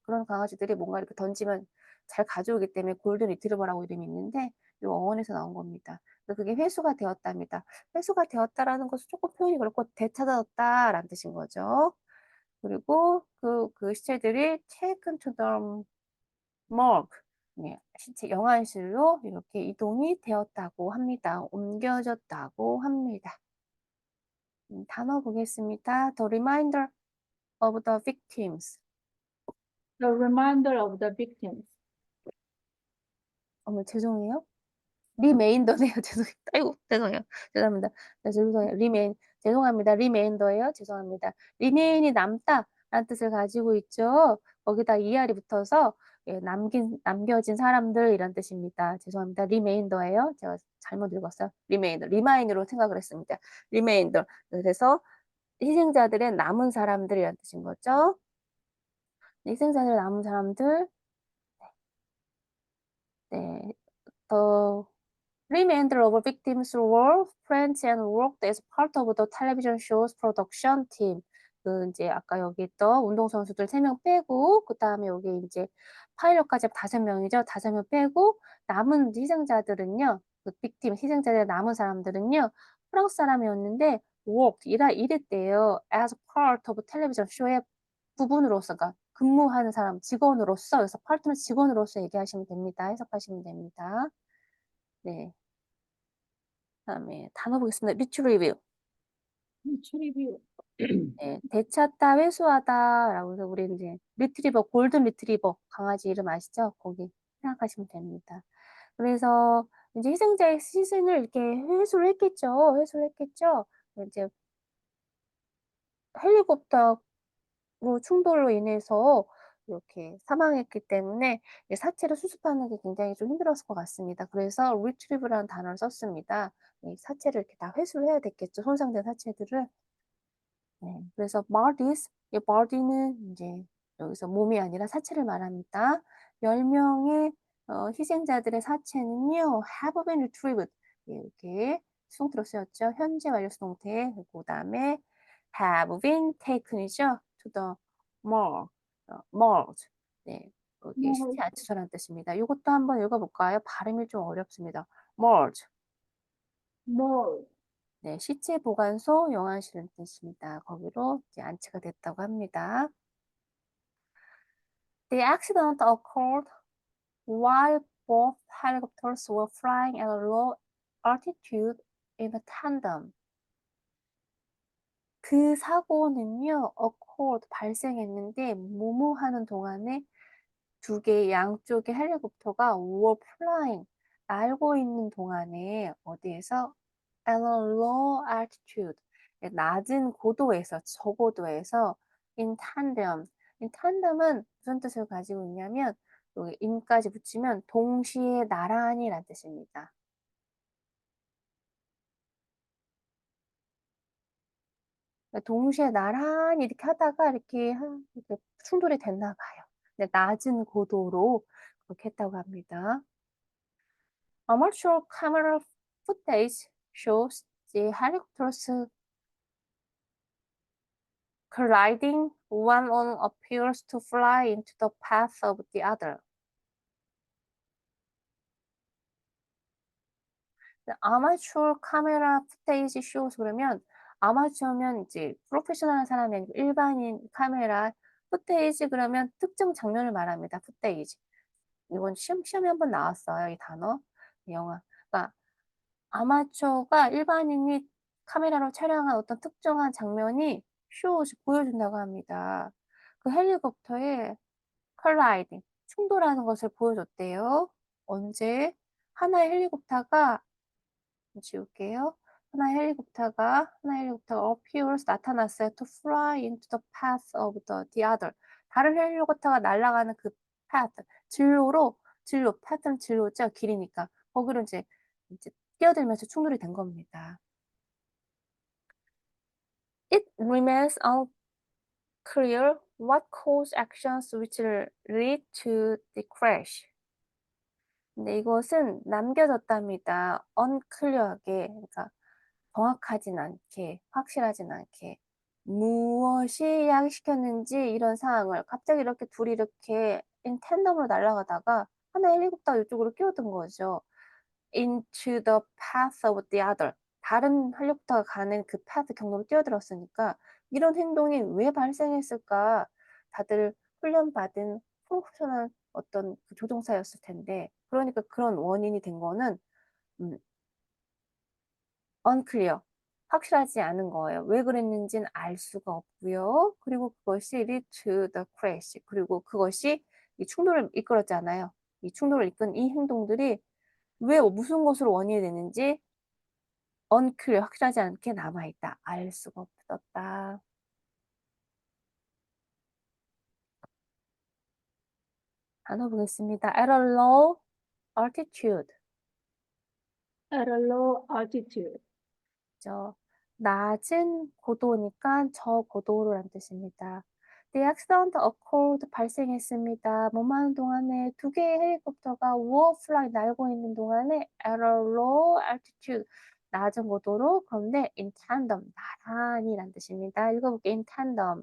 그런 강아지들이 뭔가 이렇게 던지면 잘 가져오기 때문에 골든 리트리버라고 이름이 있는데 이 어원에서 나온 겁니다. 그게 회수가 되었답니다. 회수가 되었다라는 것은 조금 표현이 그렇고 되찾았다라는 뜻인 거죠. 그리고 그 시체들이 taken to the morgue, 네, 시체 영안실로 이렇게 이동이 되었다고 합니다. 옮겨졌다고 합니다. 단어 보겠습니다. The remainder of the victims. the remainder of the victims. 어머 죄송해요. 리메인더네요. 죄송해요. 아이고 죄송해요. 죄송합니다. 네 죄송해요. 죄송합니다. 리메인더예요. 죄송합니다. remain이 남다라는 뜻을 가지고 있죠. 거기다 er이 붙어서 예 남겨진 사람들 이런 뜻입니다. 죄송합니다. 리메인더예요. 제가 잘못 읽었어요. 리메인더. 리마인으로 생각을 했습니다. 리메인더. 그래서 희생자들의 남은 사람들이란 뜻인 거죠. 희생자들의 남은 사람들. 네. The remainder of victims were friends and worked as part of the television show's production team. 이제 아까 여기 있던 운동선수들 3명 빼고 그다음에 여기 인제 파일럿까지 5명이죠. 5명 빼고 남은 희생자들은요. 그 victim 희생자들의 남은 사람들은요. 프랑스 사람이었는데 worked 일했대요. as part of television show의 부분으로서 그러니까 근무하는 사람 직원으로서 그래서 part는 직원으로서 얘기하시면 됩니다. 해석하시면 됩니다. 네. 그다음에 단어 보겠습니다. retrieve. Retrieve. 네. 되찾다, 회수하다라고 해서 우리 인제 리트리버, 골든 리트리버 강아지 이름 아시죠? 거기 생각하시면 됩니다. 그래서 인제 희생자의 시신을 이렇게 회수를 했겠죠. 인제 헬리콥터로 충돌로 인해서 이렇게 사망했기 때문에 이 사체를 수습하는 게 굉장히 좀 힘들었을 것 같습니다. 그래서 retrieve라는 단어를 썼습니다. 이 사체를 이렇게 다 회수를 해야 됐겠죠, 손상된 사체들을. 네. 그래서 bodies, 이 body는 인제 여기서 몸이 아니라 사체를 말합니다. 10명의 희생자들의 사체는요 have been retrieved. 예 이렇게 수동태로 쓰였죠. 현재 완료 수동태. 그다음에 have been taken이죠. to the morgue. morgue. 네. 여기 시체 Morgue. 안치소라는 뜻입니다. 요것도 한번 읽어 볼까요? 발음이 좀 어렵습니다. morgue. Morgue. 네. 시체 보관소, 영안실이라는 뜻입니다. 거기로 이제 안치가 됐다고 합니다. The accident occurred while both helicopters were flying at a low altitude in a tandem. 그 사고는요, occurred 발생했는데 뭐뭐 하는 동안에 두 개의 양쪽의 헬리콥터가 were flying 날고 있는 동안에 어디에서 at a low altitude 낮은 고도에서 저고도에서 in tandem in tandem은 무슨 뜻을 가지고 있냐면 여기 in까지 붙이면 동시에 나란히란 뜻입니다. 동시에 나란히 이렇게 하다가 이렇게 충돌이 됐나 봐요. 근데 낮은 고도로 그렇게 했다고 합니다. Amateur camera footage shows the helicopters colliding. One appears to fly into the path of the other. 아마추어 카메라 footage shows 그러면 아마추어면 이제 프로페셔널한 사람이 아니고 일반인 카메라 footage 그러면 특정 장면을 말합니다. footage. 이건 시험에 한번 나왔어요. 이 단어. 영화. 그러니까 아마추어가 일반인이 카메라로 촬영한 어떤 특정한 장면이 shows 보여준다고 합니다. 그 헬리콥터에 colliding 충돌하는 것을 보여줬대요. 언제? 하나의 헬리콥터가 지울게요. 하나의 헬리콥터가 appears 나타났어요. To fly into the path of the other. 다른 헬리콥터가 날아가는 그 path 진로 path는 진로죠. 길이니까 거기로 이제 뛰어들면서 충돌이 된 겁니다. It remains unclear what caused actions which lead to the crash. 근데 이것은 남겨졌답니다. unclear하게 그러니까 정확하진 않게 확실하진 않게 무엇이 야기시켰는지 이런 상황을 갑자기 이렇게 둘이 이렇게 in tandem으로 날아가다가 하나의 헬리콥터가 이쪽으로 끼어든 거죠. into the path of the other. 다른 헬리콥터가 가는 그 path 경로로 뛰어들었으니까 이런 행동이 왜 발생했을까? 다들 훈련받은 프로페셔널 어떤 그 조종사였을 텐데 그러니까 그런 원인이 된 거는 unclear. 확실하지 않은 거예요. 왜 그랬는지는 알 수가 없고요. 그리고 그것이 lead to the crash. 그리고 그것이 이 충돌을 이끌었잖아요. 이 충돌을 이끈 이 행동들이 왜 무슨 것으로 원인이 되는지 unclear, 확실하지 않게 남아있다. 알 수가 없었다. 단어 보겠습니다. at a low altitude. At a low altitude. 죠. 낮은 고도니까 저고도로란 뜻입니다. The accident occurred, 발생했습니다. 뭐하는 동안에 두 개의 헬리콥터가 were flying, 날고 있는 동안에 at a low altitude, 낮은 고도로, 그런데 in tandem, 나란히란 뜻입니다. 읽어볼게요. in tandem.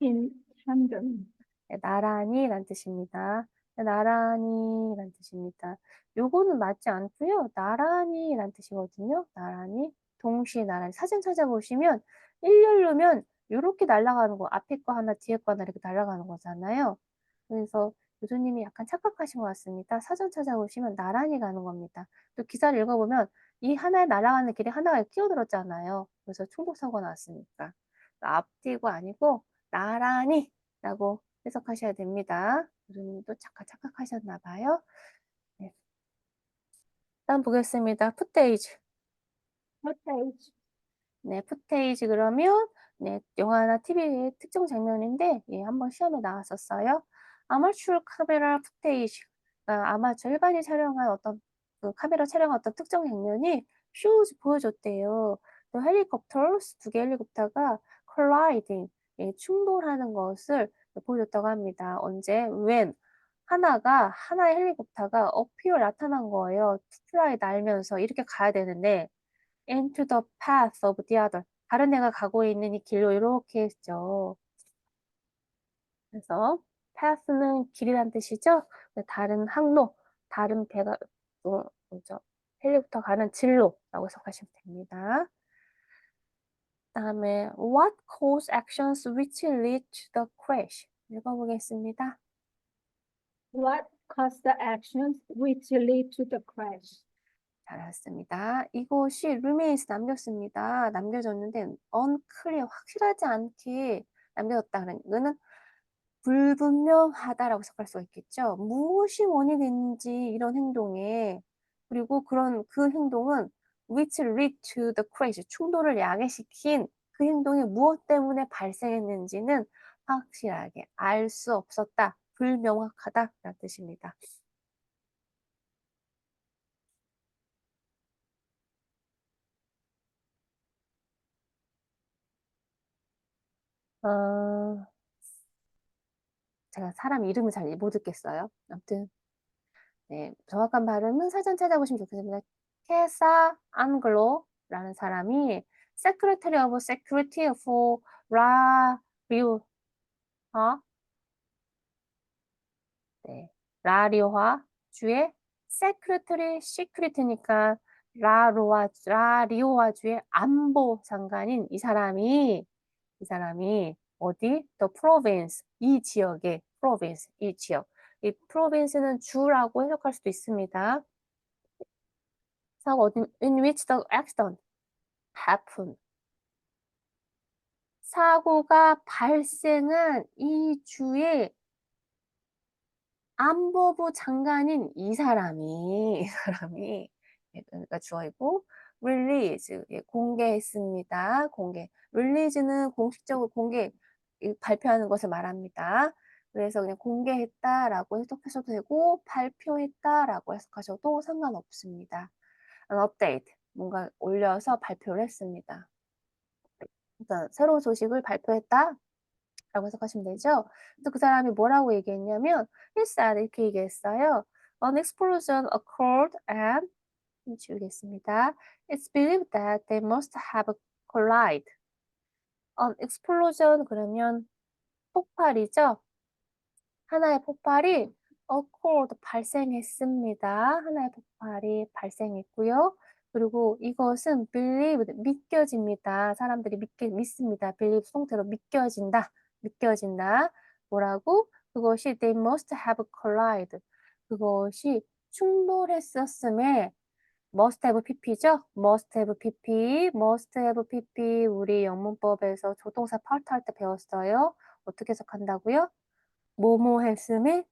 In tandem. 네, 나란히란 뜻입니다. 네, 나란히란 뜻입니다. 요거는 맞지 않고요. 나란히란 뜻이거든요. 나란히. 동시에 나란히. 사진 찾아보시면 일렬로면 이렇게 날아가는 거. 앞에 거 하나, 뒤에 거 하나 이렇게 날아가는 거잖아요. 그래서 교수님이 약간 착각하신 것 같습니다. 사전 찾아보시면 나란히 가는 겁니다. 또 기사를 읽어보면 이 하나에 날아가는 길에 하나가 끼어들었잖아요. 그래서 충돌사고가 났으니까. 앞뒤가 아니고 나란히 라고 해석하셔야 됩니다. 교수님도 잠깐 착각하셨나 봐요. 네. 다음 보겠습니다. 푸테이지. Footage. 네, 푸테이지 그러면 네, 영화나 TV의 특정 장면인데 예, 한번 시험에 나왔었어요. 아마추어 카메라 푸테이지. 그러니까 아마추어 일반이 촬영한 어떤 그 카메라 촬영한 어떤 특정 장면이 쇼즈 보여줬대요. 또 헬리콥터스 두 개 헬리콥터가 colliding 예, 충돌하는 것을 보여줬다고 합니다. 언제? when 하나의 헬리콥터가 appear 나타난 거예요. to fly 날면서 이렇게 가야 되는데 into the path of the other. 다른 애가 가고 있는 이 길로 이렇게 했죠. 그래서 path는 길이란 뜻이죠. 다른 항로, 다른 배가 뭐죠? 헬리콥터 가는 진로라고 해석하시면 됩니다. 다음에 what cause actions which lead to the crash? 읽어보겠습니다. What caused the actions which lead to the crash? 잘했습니다. 이것이 remains 남겼습니다. 남겨졌는데 unclear 확실하지 않게 남겨졌다. 그러는 이거는 불분명하다라고 해석할 수가 있겠죠. 무엇이 원인이 됐는지 이런 행동에 그리고 그 행동은 which lead to the crash 충돌을 야기시킨 그 행동이 무엇 때문에 발생했는지는 확실하게 알 수 없었다. 불명확하다라는 뜻입니다. 어, 제가 사람 이름을 잘 못 듣겠어요. 아무튼 네, 정확한 발음은 사전 찾아보시면 좋겠습니다. 케사 앙글로라는 사람이 Secretary of Security for 라리오하, 네, 라리오하 주의 Secretary Secret니까 라리오하 주의 안보 장관인 이 사람이 어디? The province, 이 지역의 province, 이 지역. 이 province는 주라고 해석할 수도 있습니다. 사고 in which the accident happened. 사고가 발생한 이 주의 안보부 장관인 이 사람이 예, 그러니까 주어이고 release 예, 공개했습니다. release는 공식적으로 발표하는 것을 말합니다. 그래서 그냥 공개했다라고 해석하셔도 되고 발표했다라고 해석하셔도 상관없습니다. an update 뭔가 올려서 발표를 했습니다. 일단 새로운 소식을 발표했다. 라고 해석하시면 되죠. 그래서 그 사람이 뭐라고 얘기했냐면 he said 이렇게 얘기했어요. An explosion occurred and 지우겠습니다. It's believed that they must have collided. An explosion 그러면 폭발이죠. 하나의 폭발이 occurred 발생했습니다. 하나의 폭발이 발생했고요. 그리고 이것은 believed 믿겨집니다. 사람들이 믿습니다. believe 송태로 믿겨진다. 뭐라고? 그것이 they must have collided. 그것이 충돌했었음에 must have pp죠? must have pp, must have pp 우리 영문법에서 조동사 파트 할 때 배웠어요. 어떻게 해석한다고요? 뭐뭐 했음에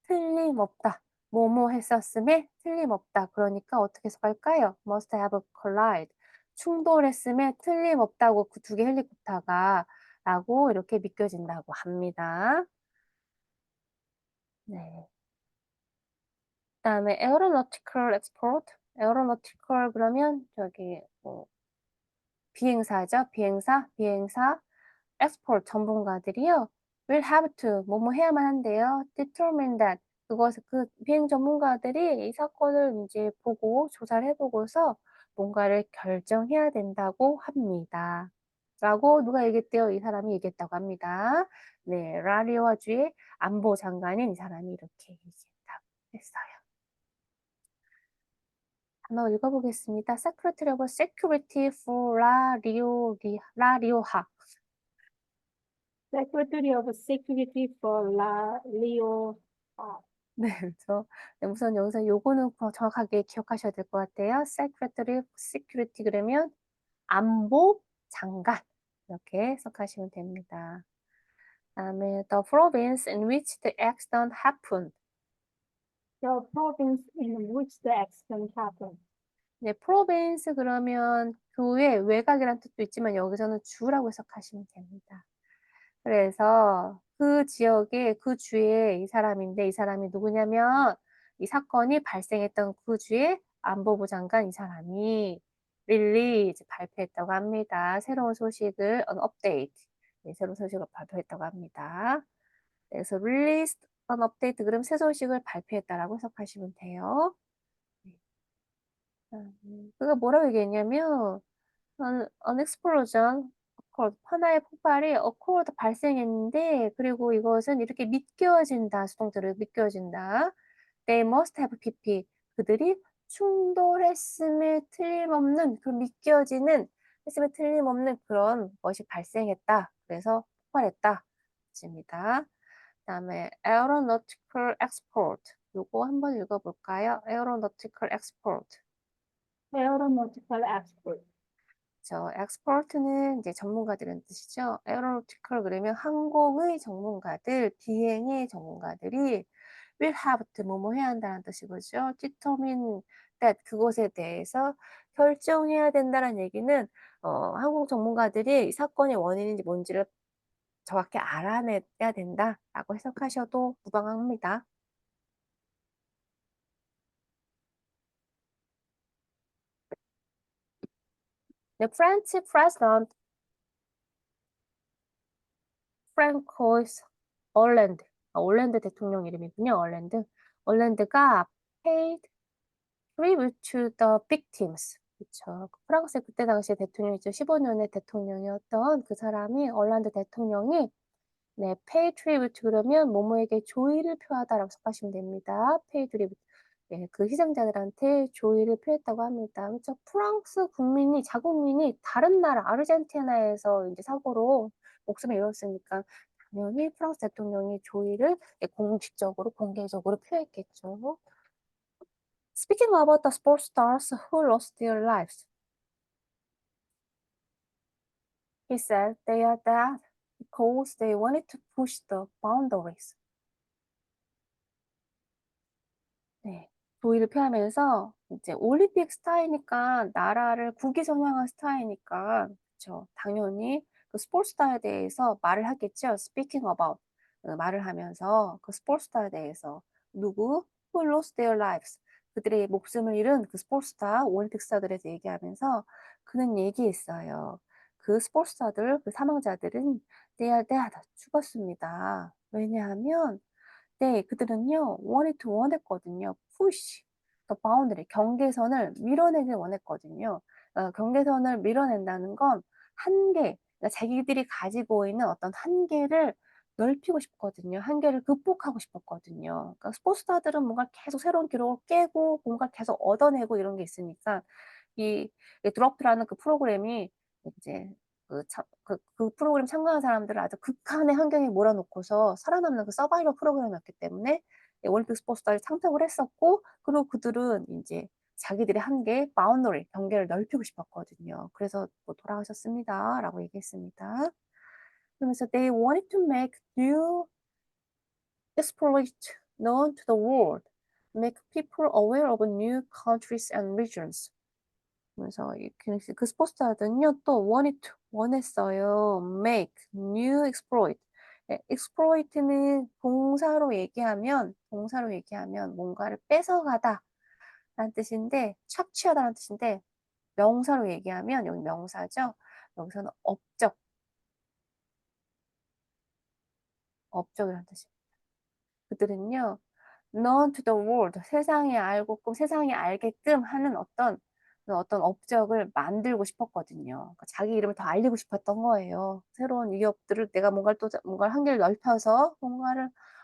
틀림없다. 뭐뭐 했었음에 틀림없다. 그러니까 어떻게 해석할까요? must have collide. 충돌했음에 틀림없다고 그 두 개 헬리콥터가 라고 이렇게 믿겨진다고 합니다. 네. 그다음에 aeronautical export. aeronautical 그러면 저기 비행사죠. 비행사 export 전문가들이요. will have to 뭐뭐 해야만 한대요. determine that 그것을 그 비행 전문가들이 이 사건을 이제 보고 조사를 해보고서 뭔가를 결정해야 된다고 합니다. 라고 누가 얘기했대요? 이 사람이 얘기했다고 합니다. 네, 라리오와 주의 안보 장관인 이 사람이 이렇게 얘기했다고 했어요. 한번 읽어보겠습니다. Secretary of Security for 라리오하. Secretary of Security for La Leo. 네, 그렇죠. 네, 우선 여기서 요거는 정확하게 기억하셔야 될 것 같아요. Secretary of Security 그러면 안보 장관 이렇게 해석하시면 됩니다. 다음에 the province in which the accident happened. The province in which the accident happened. 네, province 그러면 교회 외곽이라는 뜻도 있지만 여기서는 주라고 해석하시면 됩니다. 그래서 그 지역에 그 주에 이 사람인데 이 사람이 누구냐면 이 사건이 발생했던 그 주의 안보부 장관 이 사람이 릴리즈 발표했다고 합니다. 새로운 소식을 update. 네, 새로운 소식을 발표했다고 합니다. 그래서 released an update 그럼 새 소식을 발표했다라고 해석하시면 돼요. 그가 뭐라고 얘기했냐면 an explosion occurred. 하나의 폭발이 occurred 발생했는데 그리고 이것은 이렇게 믿겨진다. 수동태로 믿겨진다. They must have PP. 그들이 충돌했음에 틀림없는 그 믿겨지는 했음에 틀림없는 그런 것이 발생했다. 그래서 폭발했다. 입니다. 그다음에 aeronautical export. 요거 한번 읽어볼까요? aeronautical export. Aeronautical expert. export는 이제 전문가들은 뜻이죠. aeronautical 그러면 항공의 전문가들, 비행의 전문가들이 will have to 뭐뭐 해야 한다는 뜻이고요. determine that 그것에 대해서 결정해야 된다는 얘기는 항공 전문가들이 이 사건의 원인인지 뭔지를 정확히 알아내야 된다라고 해석하셔도 무방합니다. The French President 프랑코이스 올랜드, 올랜드 대통령 이름이군요. 올랜드가 paid tribute to the victims. 그렇죠. 프랑스의 그때 당시에 대통령이죠. 15년의 대통령이었던 그 사람이 올란드 대통령이 네, pay tribute 그러면 뭐뭐에게 조의를 표하다라고 생각하시면 됩니다. pay tribute. 예, 그 희생자들한테 조의를 표했다고 합니다. 그렇죠. 프랑스 국민이 자국민이 다른 나라 아르헨티나에서 이제 사고로 목숨을 잃었으니까 당연히 프랑스 대통령이 조의를 공식적으로 공개적으로 표했겠죠. Speaking about the sports stars who lost their lives, he said they are dead because they wanted to push the boundaries. 네, 조의를 표하면서 이제 올림픽 스타이니까 나라를 국위 선양한 스타이니까 그렇죠. 당연히 그 스포츠스타에 대해서 말을 하겠죠. Speaking about 말을 하면서 그 스포츠스타에 대해서 누구 who lost their lives 그들의 목숨을 잃은 그 스포츠스타 올림픽 스타들에 대해 얘기하면서 그는 얘기했어요. 그 스포츠스타들 그 사망자들은 they are 죽었습니다. 왜냐하면 네, 그들은요, 원했거든요. push the boundary, 경계선을 밀어내길 원했거든요. 경계선을 밀어낸다는 건 한계, 그러니까 자기들이 가지고 있는 어떤 한계를 넓히고 싶거든요. 한계를 극복하고 싶었거든요. 그러니까 스포츠스타들은 뭔가 계속 새로운 기록을 깨고 뭔가 계속 얻어내고 이런 게 있으니까 이 드롭트라는 그 프로그램이 이제 그 프로그램 참가한 사람들을 아주 극한의 환경에 몰아놓고서 살아남는 그 서바이벌 프로그램이었기 때문에 올림픽 스포츠단이 창작을 했었고, 그리고 그들은 이제 자기들의 한계, boundary, 경계를 넓히고 싶었거든요. 그래서 뭐 돌아가셨습니다. 라고 얘기했습니다. 그러면서 they wanted to make new exploit known to the world, make people aware of new countries and regions. 그래서 그 스포츠들은요 또 wanted to, 원했어요. make new exploit. 네, exploit는 동사로 얘기하면 뭔가를 뺏어가다 라는 뜻인데 착취하다라는 뜻인데 명사로 얘기하면 여기 명사죠. 여기서는 업적이라는 뜻입니다. 그들은요 known to the world, 세상이 알게끔 하는 어떤 업적을 만들고 싶었거든요. 그러니까 자기 이름을 더 알리고 싶었던 거예요. 새로운 위협들을 내가 뭔가를 한계를 넓혀서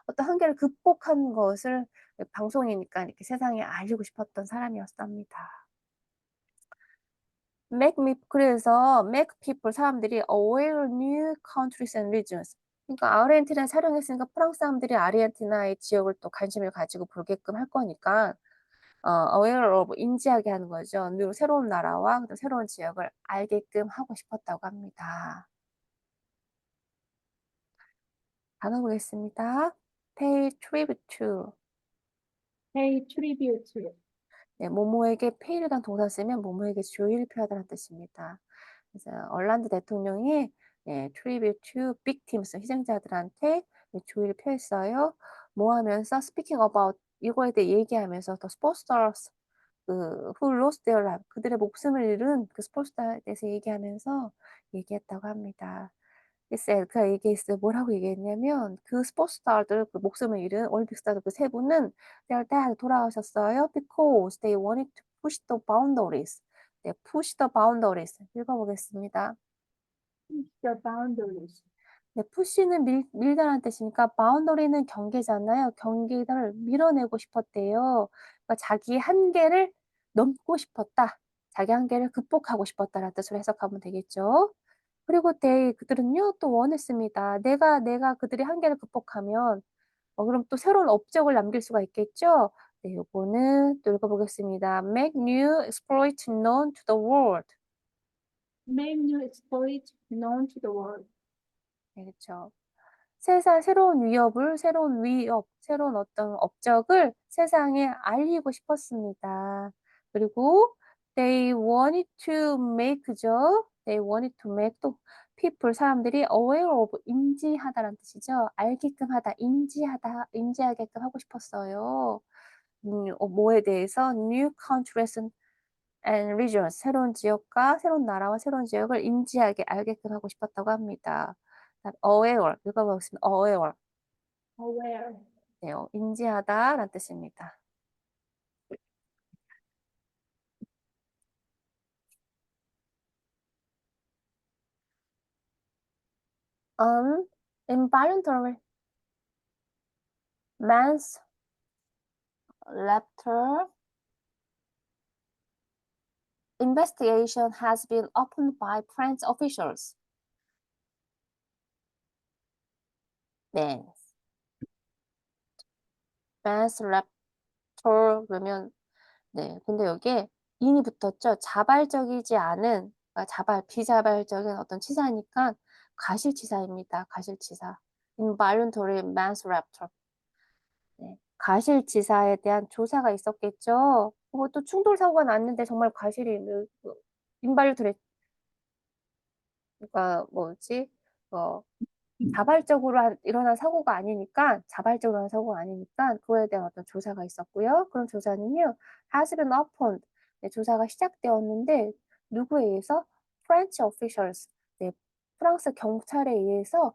어떤 한계를 극복한 것을 방송이니까 이렇게 세상에 알리고 싶었던 사람이었답니다. 그래서 make people 사람들이 aware new countries and regions. 그러니까 아르헨티나에 촬영했으니까 프랑스 사람들이 아르헨티나의 지역을 또 관심을 가지고 보게끔 할 거니까 aware of 인지하게 하는 거죠. 새로운 나라와 새로운 지역을 알게끔 하고 싶었다고 합니다. 단어 보겠습니다. pay tribute to. Pay tribute to. 네, 뭐뭐에게 pay를 단 동사 쓰면 뭐뭐에게 조의를 표하다는 뜻입니다. 그래서 얼란드 대통령이 tribute to victims, 희생자들한테 조의를 표했어요. 뭐 하면서 speaking about 이거에 대해 얘기하면서 the sportsstars who lost their life, 그들의 목숨을 잃은 그 스포츠스타에 대해서 얘기하면서 얘기했다고 합니다. 그가 얘기했어요. 뭐라고 얘기했냐면 그 스포츠스타들, 그 목숨을 잃은 올림픽 스타들 그 세 분은 their dad 돌아가셨어요. Because they wanted to push the boundaries. 네, push the boundaries. 읽어보겠습니다. The boundaries. 네, 푸시는 밀다라는 뜻이니까 바운더리는 경계잖아요. 경계를 밀어내고 싶었대요. 그러니까 자기 한계를 넘고 싶었다. 자기 한계를 극복하고 싶었다라는 뜻으로 해석하면 되겠죠. 그리고 그들은요 또 원했습니다. 내가 그들의 한계를 극복하면 그럼 또 새로운 업적을 남길 수가 있겠죠. 네, 요거는 또 읽어보겠습니다. Make new exploit known to the world. Make new exploit known to the world. 네, 그렇죠. 새로운 어떤 업적을 세상에 알리고 싶었습니다. 그리고 they wanted to make죠. They wanted to make 또 people 사람들이 aware of 인지하다라는 뜻이죠. 알게끔 하다, 인지하게끔 하고 싶었어요. 뭐에 대해서 new countries and regions 새로운 지역과 새로운 나라와 새로운 지역을 인지하게 알게끔 하고 싶었다고 합니다. aware 읽어보겠습니다. aware. Aware. 네, 인지하다라는 뜻입니다. involuntary manslaughter investigation has been opened by French officials. 네. manslaughter 그러면 네. 근데 여기에 in이 붙었죠. 자발적이지 않은 비자발적인 어떤 치사니까 가실치사입니다. 가실치사. involuntary manslaughter. 네. 가실치사에 대한 조사가 있었겠죠. 또 충돌 사고가 났는데 정말 인발유토리 그러니까 뭐지? 자발적으로 한 사고가 아니니까 그거에 대한 어떤 조사가 있었고요. 그런 조사는요. has been opened. 네, 조사가 시작되었는데 누구에 의해서? French officials. 네, 프랑스 경찰에 의해서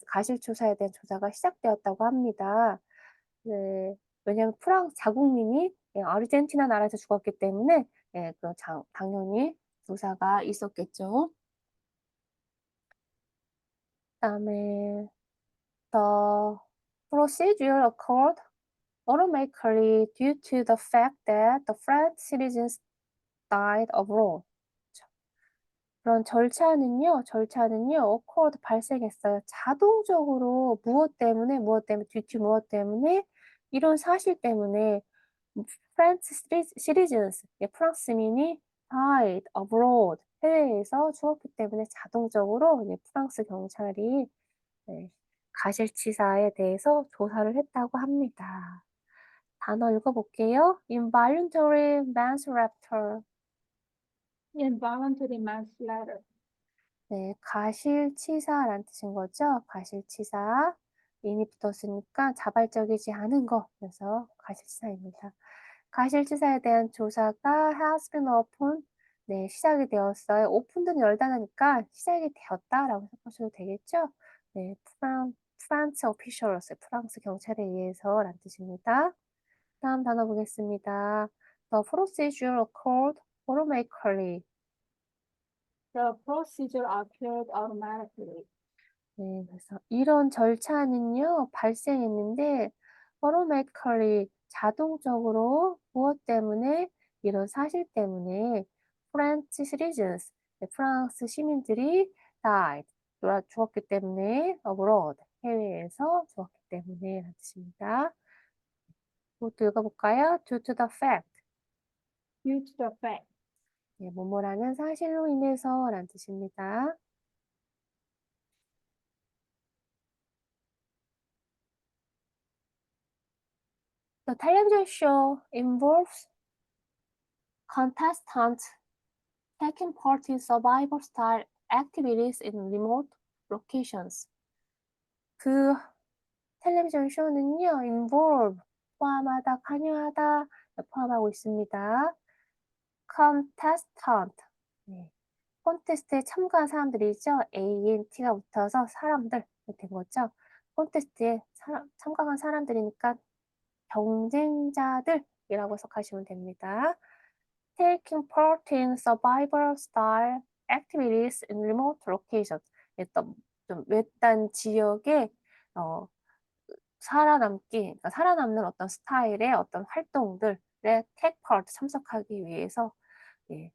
가실조사에 대한 조사가 시작되었다고 합니다. 네, 왜냐하면 프랑스 자국민이 아르헨티나 나라에서 죽었기 때문에 당연히 조사가 있었겠죠. 그다음에 the procedure occurred automatically due to the fact that the French citizens died abroad. 그런 절차는요, occurred 발생했어요. 자동적으로 무엇 때문에, due to 무엇 때문에, 이런 사실 때문에 French citizens, 프랑스 시민이 died abroad, 해외에서 죽었기 때문에 자동적으로 프랑스 경찰이 가실치사에 대해서 조사를 했다고 합니다. 단어 읽어볼게요. involuntary manslaughter. Involuntary manslaughter. 네, 가실치사라는 뜻인 거죠. 가실치사. 인이 붙었으니까 자발적이지 않은 거. 그래서 가실치사입니다. 가실치사에 대한 조사가 has been opened. 네, 시작이 되었어요. 오픈은 열다니까 시작이 되었다라고 생각하셔도 되겠죠. 네, 프랑스 officials, 프랑스 경찰에 의해서라는 뜻입니다. 다음 단어 보겠습니다. The procedure occurred automatically. The procedure occurred automatically. 네, 그래서 이런 절차는요, 발생했는데, automatically, 자동적으로 무엇 때문에, 이런 사실 때문에, French citizens, 프랑스 시민들이 died, 죽었기 때문에, abroad, 해외에서 죽었기 때문에, 라는 뜻입니다. 이것도 읽어볼까요? Due to the fact, Due to the fact. 네, 뭐뭐라는 사실로 인해서, 라는 뜻입니다. The television show involves contestants taking part in survival-style activities in remote locations. 그 텔레비전 쇼는요, involve, 포함하다, 관여하다, 포함하고 있습니다. contestant, 네. 콘테스트에 참가한 사람들이죠. ANT가 붙어서 사람들 된 거죠. 콘테스트에 참가한 사람들이니까 경쟁자들이라고 해석하시면 됩니다. Taking part in survival-style activities in remote locations. 좀 외딴 지역에 그러니까 살아남는 어떤 스타일의 어떤 활동들에 take part, 참석하기 위해서 예,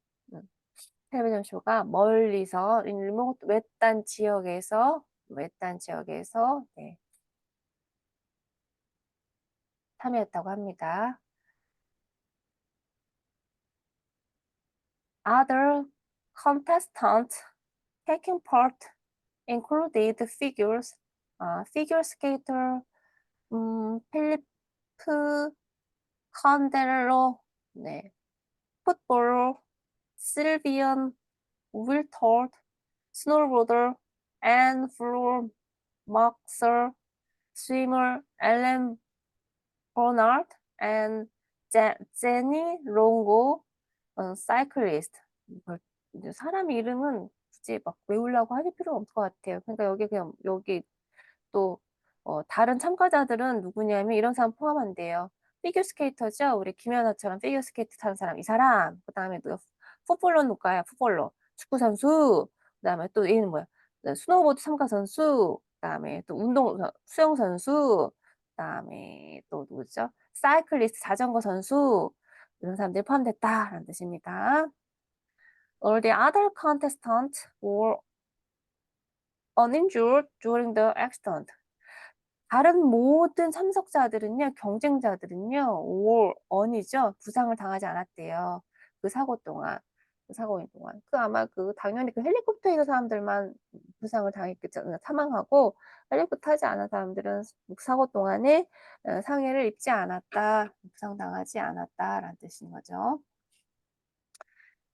텔레비전 쇼가 멀리서 리모트 외딴 지역에서 네, 참여했다고 합니다. Other contestants taking part included figure skater, 필리프 칸델로, 네, 풋볼러, 실비언 윌토드, 스노보더, 앤 플로어 막서, 스위머 앨런 버나드, 앤 제니 롱고, 사이클리스트. 사람 이름은 굳이 막 외우려고 하실 필요가 없을 것 같아요. 그러니까 여기 또 다른 참가자들은 누구냐면 이런 사람 포함한대요. 피겨스케이터죠. 우리 김연아처럼 피겨스케이트 타는 사람 이 사람. 그다음에 또 풋볼러 누가요? 풋볼러. 축구 선수. 그다음에 또 얘는 뭐야? 스노우보드 참가 선수. 그다음에 또 수영 선수. 그다음에 또 누구죠? 사이클리스트 자전거 선수. 이런 사람들이 포함됐다라는 뜻입니다. All the other contestants were uninjured during the accident. 다른 모든 참석자들은요, 경쟁자들은요, on이죠. 부상을 당하지 않았대요. 그 사고인 동안. 아마 당연히 헬리콥터에 있는 사람들만 부상을 당했겠죠. 사망하고, 헬리콥터 타지 않은 사람들은 사고 동안에 상해를 입지 않았다. 부상당하지 않았다라는 뜻인 거죠.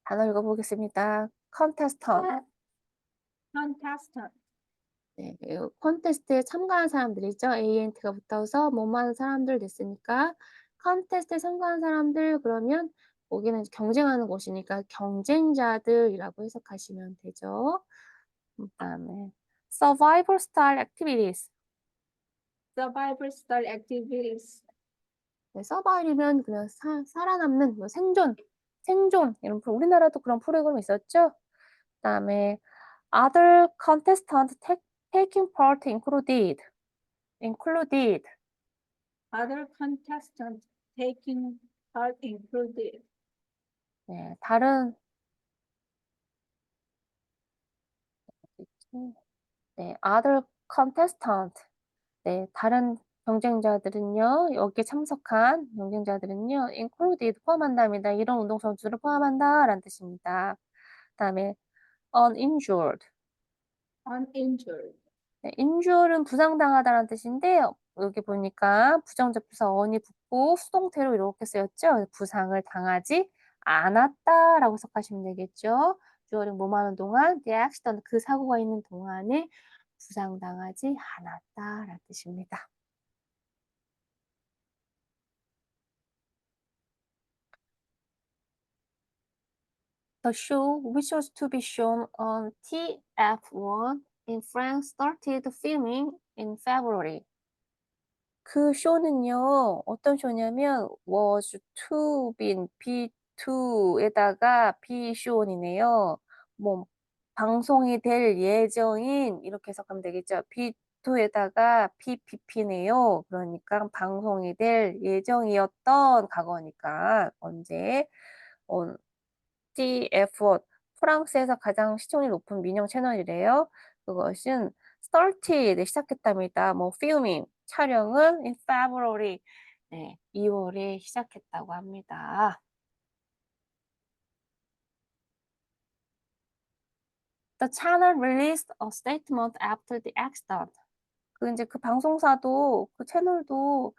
단어 읽어보겠습니다. contestant. Contestant. 네, 콘테스트에 참가한 사람들이죠. ANT가 붙어서 뭐만 사람들 됐으니까 콘테스트에 참가한 사람들 그러면 거기는 경쟁하는 곳이니까 경쟁자들이라고 해석하시면 되죠. 그다음에 survival style activities. Survival style activities. 네, 서바이벌이면 그냥 살아남는 생존 이런 우리나라도 그런 프로그램 있었죠. 그다음에 other contestants taking part included. Other contestants taking part included. 네, other contestant. 네, 다른 경쟁자들은요, 여기에 참석한 경쟁자들은요, included 포함한답니다. 이런 운동선수를 포함한다라는 뜻입니다. 그다음에 uninjured. uninjured. 네, injured은 부상당하다라는 뜻인데요. 여기 보니까 부정접수사 on이 붙고 수동태로 이렇게 쓰였죠. 부상을 당하지 않았다라고 해석하시면 되겠죠. during 뭐뭐 하는 동안 the accident 그 사고가 있는 동안에 부상당하지 않았다라는 뜻입니다. The show, which was to be shown on TF1 in France, started filming in February. 그 쇼는요, 어떤 쇼냐면 was to be B2에다가 be shown이네요. 뭐 방송이 될 예정인 이렇게 해석하면 되겠죠. B2에다가 PPP네요. 그러니까 방송이 될 예정이었던 과거니까 언제 TF1 프랑스에서 가장 시청률 높은 민영 채널이래요. 그것은 started 시작했답니다. 뭐 filming 촬영은 in February 2월에 시작했다고 합니다. The channel released a statement after the accident. 이제 그 방송사도 그 채널도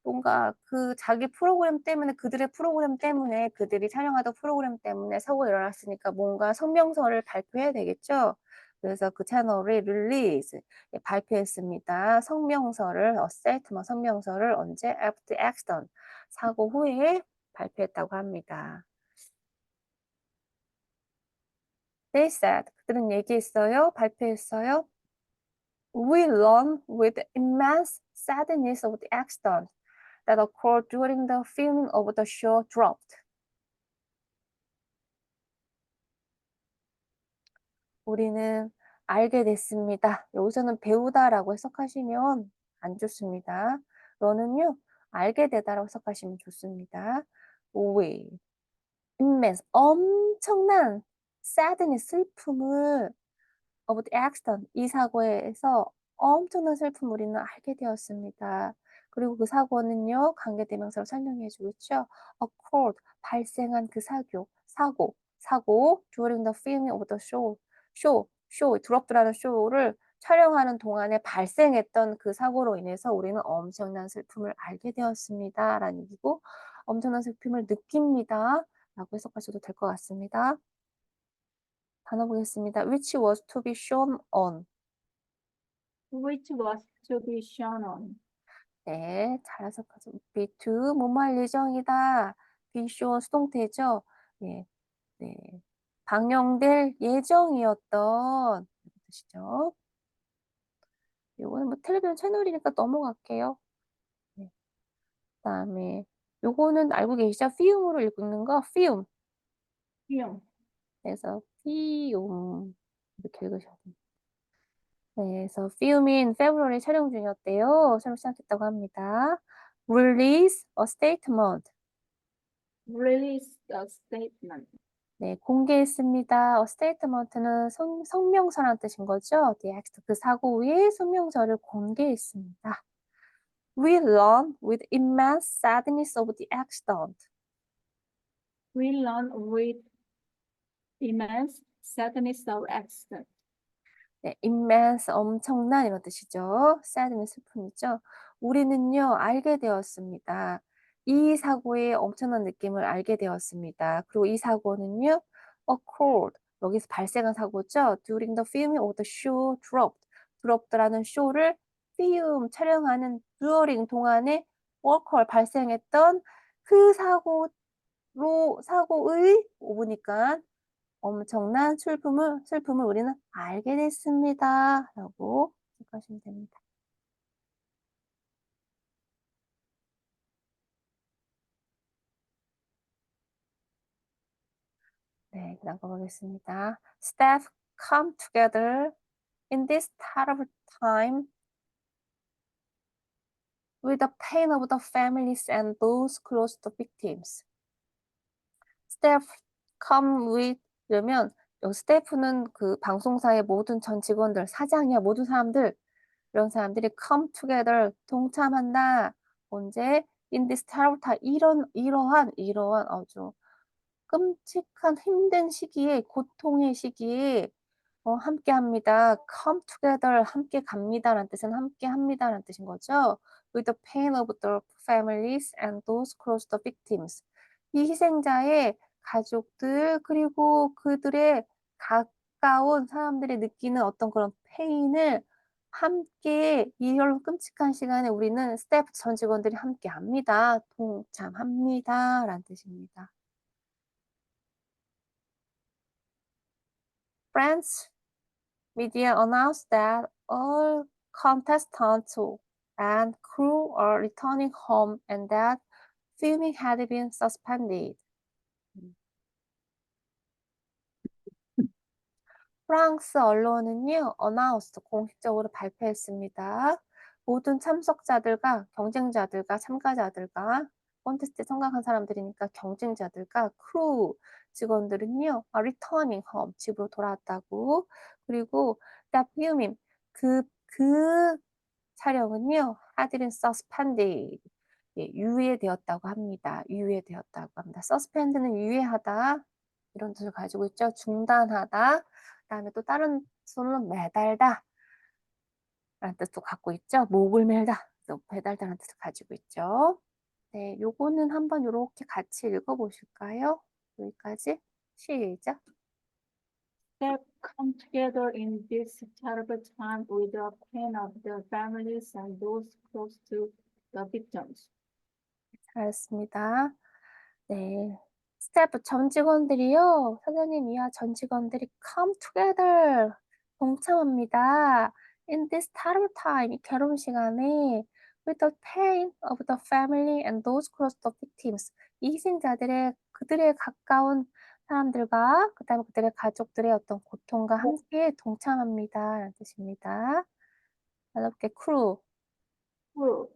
뭔가 그 자기 프로그램 때문에 그들의 프로그램 때문에 그들이 촬영하던 프로그램 때문에 사고가 일어났으니까 뭔가 성명서를 발표해야 되겠죠. 그래서 그 채널이 release 발표했습니다. 성명서를 statement 성명서를 언제 after accident 사고 후에 발표했다고 합니다. They said 그들은 얘기했어요. 발표했어요. We learn with immense sadness of the accident that occurred during the filming of the show dropped. 우리는 알게 됐습니다. 여기서는 배우다라고 해석하시면 안 좋습니다. 너는요, 알게 되다라고 해석하시면 좋습니다. We, immense, 엄청난 sadness, 슬픔을 of the accident, 이 사고에서 엄청난 슬픔을 우리는 알게 되었습니다. 그리고 그 사고는요, 관계대명사로 설명해 주고 있죠. occurred, 발생한 그 사고, during the filming of the show, 드롭드라는 쇼를 촬영하는 동안에 발생했던 그 사고로 인해서 우리는 엄청난 슬픔을 알게 되었습니다. 라는 얘기고, 엄청난 슬픔을 느낍니다. 라고 해석하셔도 될 것 같습니다. 단어 보겠습니다. which was to be shown on. Which was to be shown on. 네, 잘 해석하죠. be to, 뭐뭐 할 예정이다. be shown 수동태죠. 예, 네. 방영될 예정이었던 뜻이죠. 요거는 뭐 텔레비전 채널이니까 넘어갈게요. 네. 그다음에 요거는 알고 계시죠? film으로 읽는 거, film. film. 그래서 film 이렇게 읽으셔야 됩니다. 네, 그래서 film인 February 촬영 중이었대요. 촬영 시작했다고 합니다. Release a statement. Release a statement. 네, 공개했습니다. A statement는 성명서라는 뜻인 거죠. The accident, 그 사고 후에 성명서를 공개했습니다. We learn with immense sadness of the accident. We learn with immense sadness of accident. 네, immense, 엄청난 이런 뜻이죠. sadness, 슬픔이죠. 우리는요, 알게 되었습니다. 이 사고의 엄청난 느낌을 알게 되었습니다. 그리고 이 사고는요, occurred, 여기서 발생한 사고죠. during the filming of the show dropped라는 쇼를 film, 촬영하는 during 동안에 occur, 발생했던 그 사고의 5분이니까 엄청난 슬픔을 우리는 알게 됐습니다. 라고 생각하시면 됩니다. 네, 그다음 가보겠습니다. Staff come together in this terrible time with the pain of the families and those close to victims. Staff come with 이러면 여기 스태프는 그 방송사의 모든 전 직원들, 사장이야 모든 사람들 이런 사람들이 come together 동참한다. 언제? in this terrible time 이러한 아주 끔찍한 힘든 시기에 고통의 시기에 함께합니다. come together 함께 갑니다라는 뜻은 함께합니다라는 뜻인 거죠. with the pain of the families and those close to the victims. 이 희생자의 가족들 그리고 그들의 가까운 사람들이 느끼는 어떤 그런 페인을 함께 이런 끔찍한 시간에 우리는 스태프 전 직원들이 함께합니다. 동참합니다라는 뜻입니다. France media announced that all contestants and crew are returning home and that filming had been suspended. 프랑스 언론은요, announced 공식적으로 발표했습니다. 모든 참석자들과 경쟁자들과 참가자들과 콘테스트에 참가한 사람들이니까 경쟁자들과 크루 직원들은요, returning home 집으로 돌아왔다고. 그리고 that filming 그 촬영은요, had been suspended 예, 유예되었다고 합니다. 유예되었다고 합니다. suspend는 유예하다 이런 뜻을 가지고 있죠. 중단하다. 그다음에 또 다른 손은 매달다 라는 뜻도 갖고 있죠. 목을 멜다, 또 배달다라는 뜻을 가지고 있죠. 네, 요거는 한번 요렇게 같이 읽어보실까요? 여기까지 시작. That come together in this terrible time with the pain of the families and those close to the victims. 잘했습니다. 네. 스태프 전 직원들이요. 사장님 이하 전 직원들이 come together 동참합니다. In this terrible time 이 괴로운 시간에 with the pain of the family and those close to the victims 이 희생자들의 그들의 가까운 사람들과 그다음에 그들의 가족들의 어떤 고통과 함께 동참합니다라는 뜻입니다. 어렵게 crew Crew,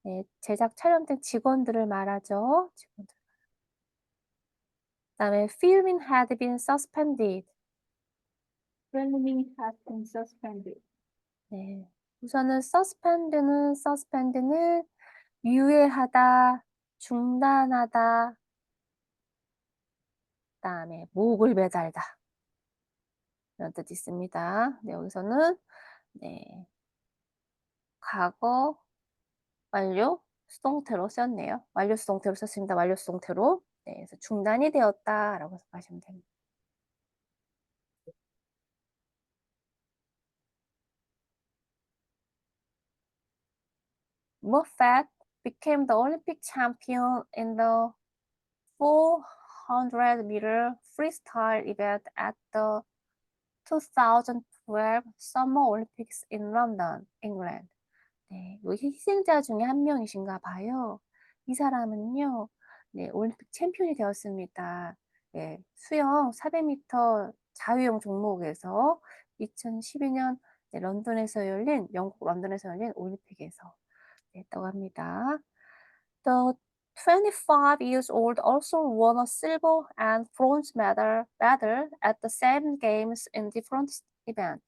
네, 제작 촬영된 직원들을 말하죠. 직원들. 그다음에 filming had been suspended. filming has been suspended. 네. 우선은 suspend는 유예하다, 중단하다, 그다음에 목을 매달다 이런 뜻이 있습니다. 네, 여기서는 네, 과거 완료 수동태로 썼네요. 완료 수동태로 썼습니다. 완료 수동태로. 네, 그래서 중단이 되었다라고 생각하시면 됩니다. Moffat became the Olympic champion in the 400-meter freestyle event at the 2012 Summer Olympics in London, England. 네, 여기 희생자 중에 한 명이신가 봐요. 이 사람은요, 네, 올림픽 챔피언이 되었습니다. 네, 수영 400m 자유형 종목에서 2012년 네, 영국 런던에서 열린 올림픽에서 했다고 합니다. The 25 years old also won a silver and bronze medal at the same games in different event.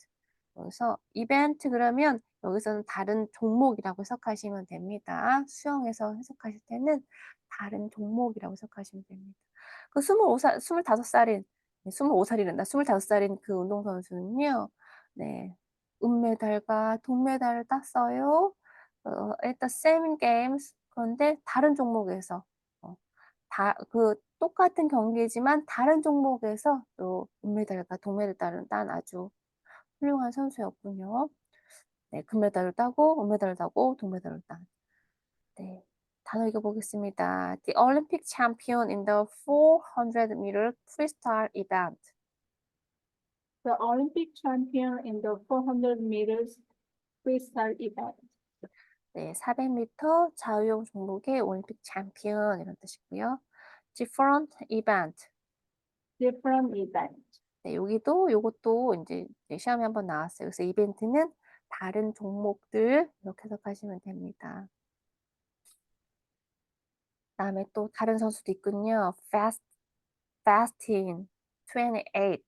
여기서 이벤트 그러면 여기서는 다른 종목이라고 해석하시면 됩니다. 수영에서 해석하실 때는 다른 종목이라고 해석하시면 됩니다. 그 25살인 25살이란다. 25살인 그 운동선수는요. 네. 은메달과 동메달을 땄어요. at the same games 그런데 다른 종목에서 똑같은 경기지만 다른 종목에서 또 은메달과 동메달을 딴 아주 훌륭한 선수였군요. 네, 금메달을 따고 은메달을 따고 동메달을 딴. 네. 단어 읽어보겠습니다. The Olympic champion in the 400-meter freestyle event. The Olympic champion in the 400 meters freestyle event. 네, 400m 자유형 종목의 올림픽 챔피언 이런 뜻이고요. Different event. Different event. 네, 요것도 이제 시험에 한번 나왔어요. 그래서 이벤트는 다른 종목들 이렇게 해석하시면 됩니다. 그다음에 또 다른 선수도 있군요. Fastin 28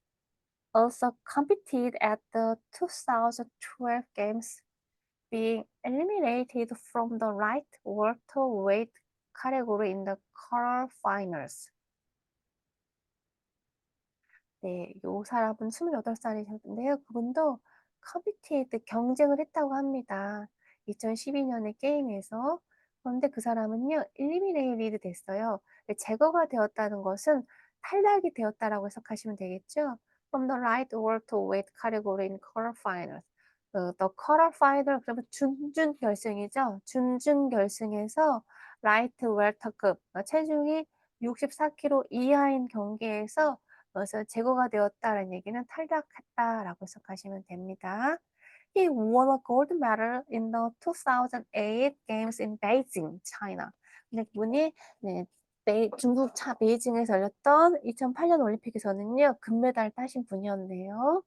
also competed at the 2012 games being eliminated from the light welterweight category in the quarterfinals. 네, 요 사람은 28살이셨는데요. 그분도 컴피티에드 경쟁을 했다고 합니다. 2012년에 게임에서. 그런데 그 사람은요, eliminated 됐어요. 제거가 되었다는 것은 탈락이 되었다라고 해석하시면 되겠죠. From the light welterweight category in quarterfinals. The quarterfinal, 그러면 준준 결승이죠. 준준 결승에서 라이트 웰터급, 체중이 64kg 이하인 경기에서 그래서 제거가 되었다라는 얘기는 탈락했다라고 해석하시면 됩니다. He won a gold medal in the 2008 Games in Beijing, China. 근데 그분이 중국 베이징에서 열렸던 2008년 올림픽에서는요, 금메달 따신 분이었네요.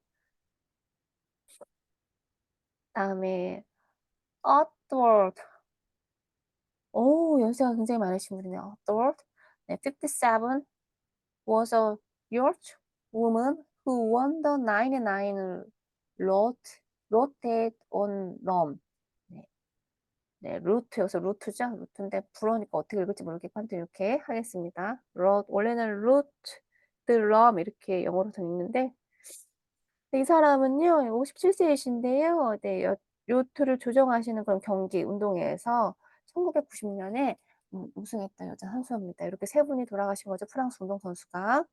다음에 Upward. 오, 연세가 굉장히 많으신 분이네요. Upward. 네, 57 was a York woman who won the 99 rotate on Rome. 네, 네, 루트여서 루트죠. 루트인데 불어니까 어떻게 읽을지 모르겠고 한데 이렇게 하겠습니다. 원래는 루트, 럼 이렇게 영어로 써 있는데 이 사람은요 57세이신데요. 네, 요트를 조정하시는 그런 경기 운동회에서 1990년에 우승했던 여자 선수입니다. 이렇게 세 분이 돌아가신 거죠. 프랑스 운동 선수가.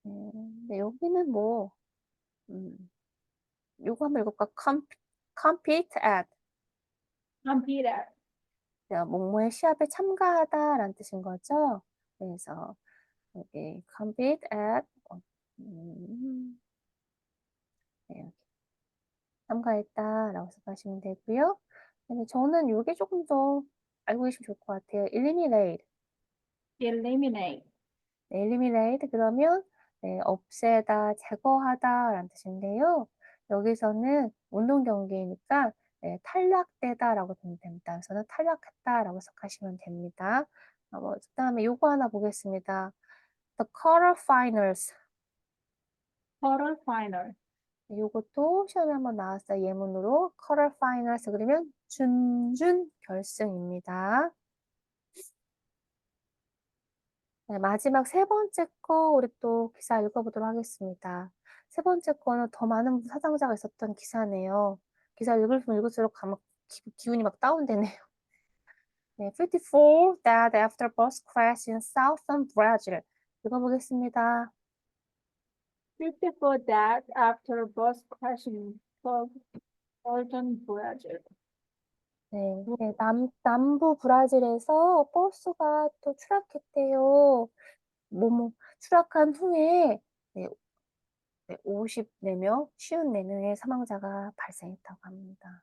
네, 여기는 뭐 요거 한번 읽어볼까? compete at. Compete at. 뭐뭐의 시합에 참가하다라는 뜻인 거죠. 그래서 여기 compete at 네, 참가했다라고 생각하시면 되고요. 근데 저는 이게 조금 더 알고 계시면 좋을 것 같아요. eliminate. Eliminate. 네, eliminate 그러면 네, 없애다, 제거하다라는 뜻인데요. 여기서는 운동 경기니까 네, 탈락되다라고 되면 됩니다. 그래서는 탈락했다라고 해석하시면 됩니다. 그다음에 요거 하나 보겠습니다. The quarterfinals. Quarterfinal. 요것도 시험에 한번 나왔어요. 예문으로 quarterfinals 그러면 준준 결승입니다. 네, 마지막 세 번째 거 우리 또 기사 읽어보도록 하겠습니다. 세 번째 거는 더 많은 사상자가 있었던 기사네요. 기사 읽을수록 읽을수록 기운이 막 다운되네요. 네, 54 died after bus crash in southern Brazil. 읽어보겠습니다. 54 died after bus crash in southern Brazil. 네, 네, 남부 브라질에서 버스가 또 추락했대요. 추락한 후에 네, 54명, 54명의 사망자가 발생했다고 합니다.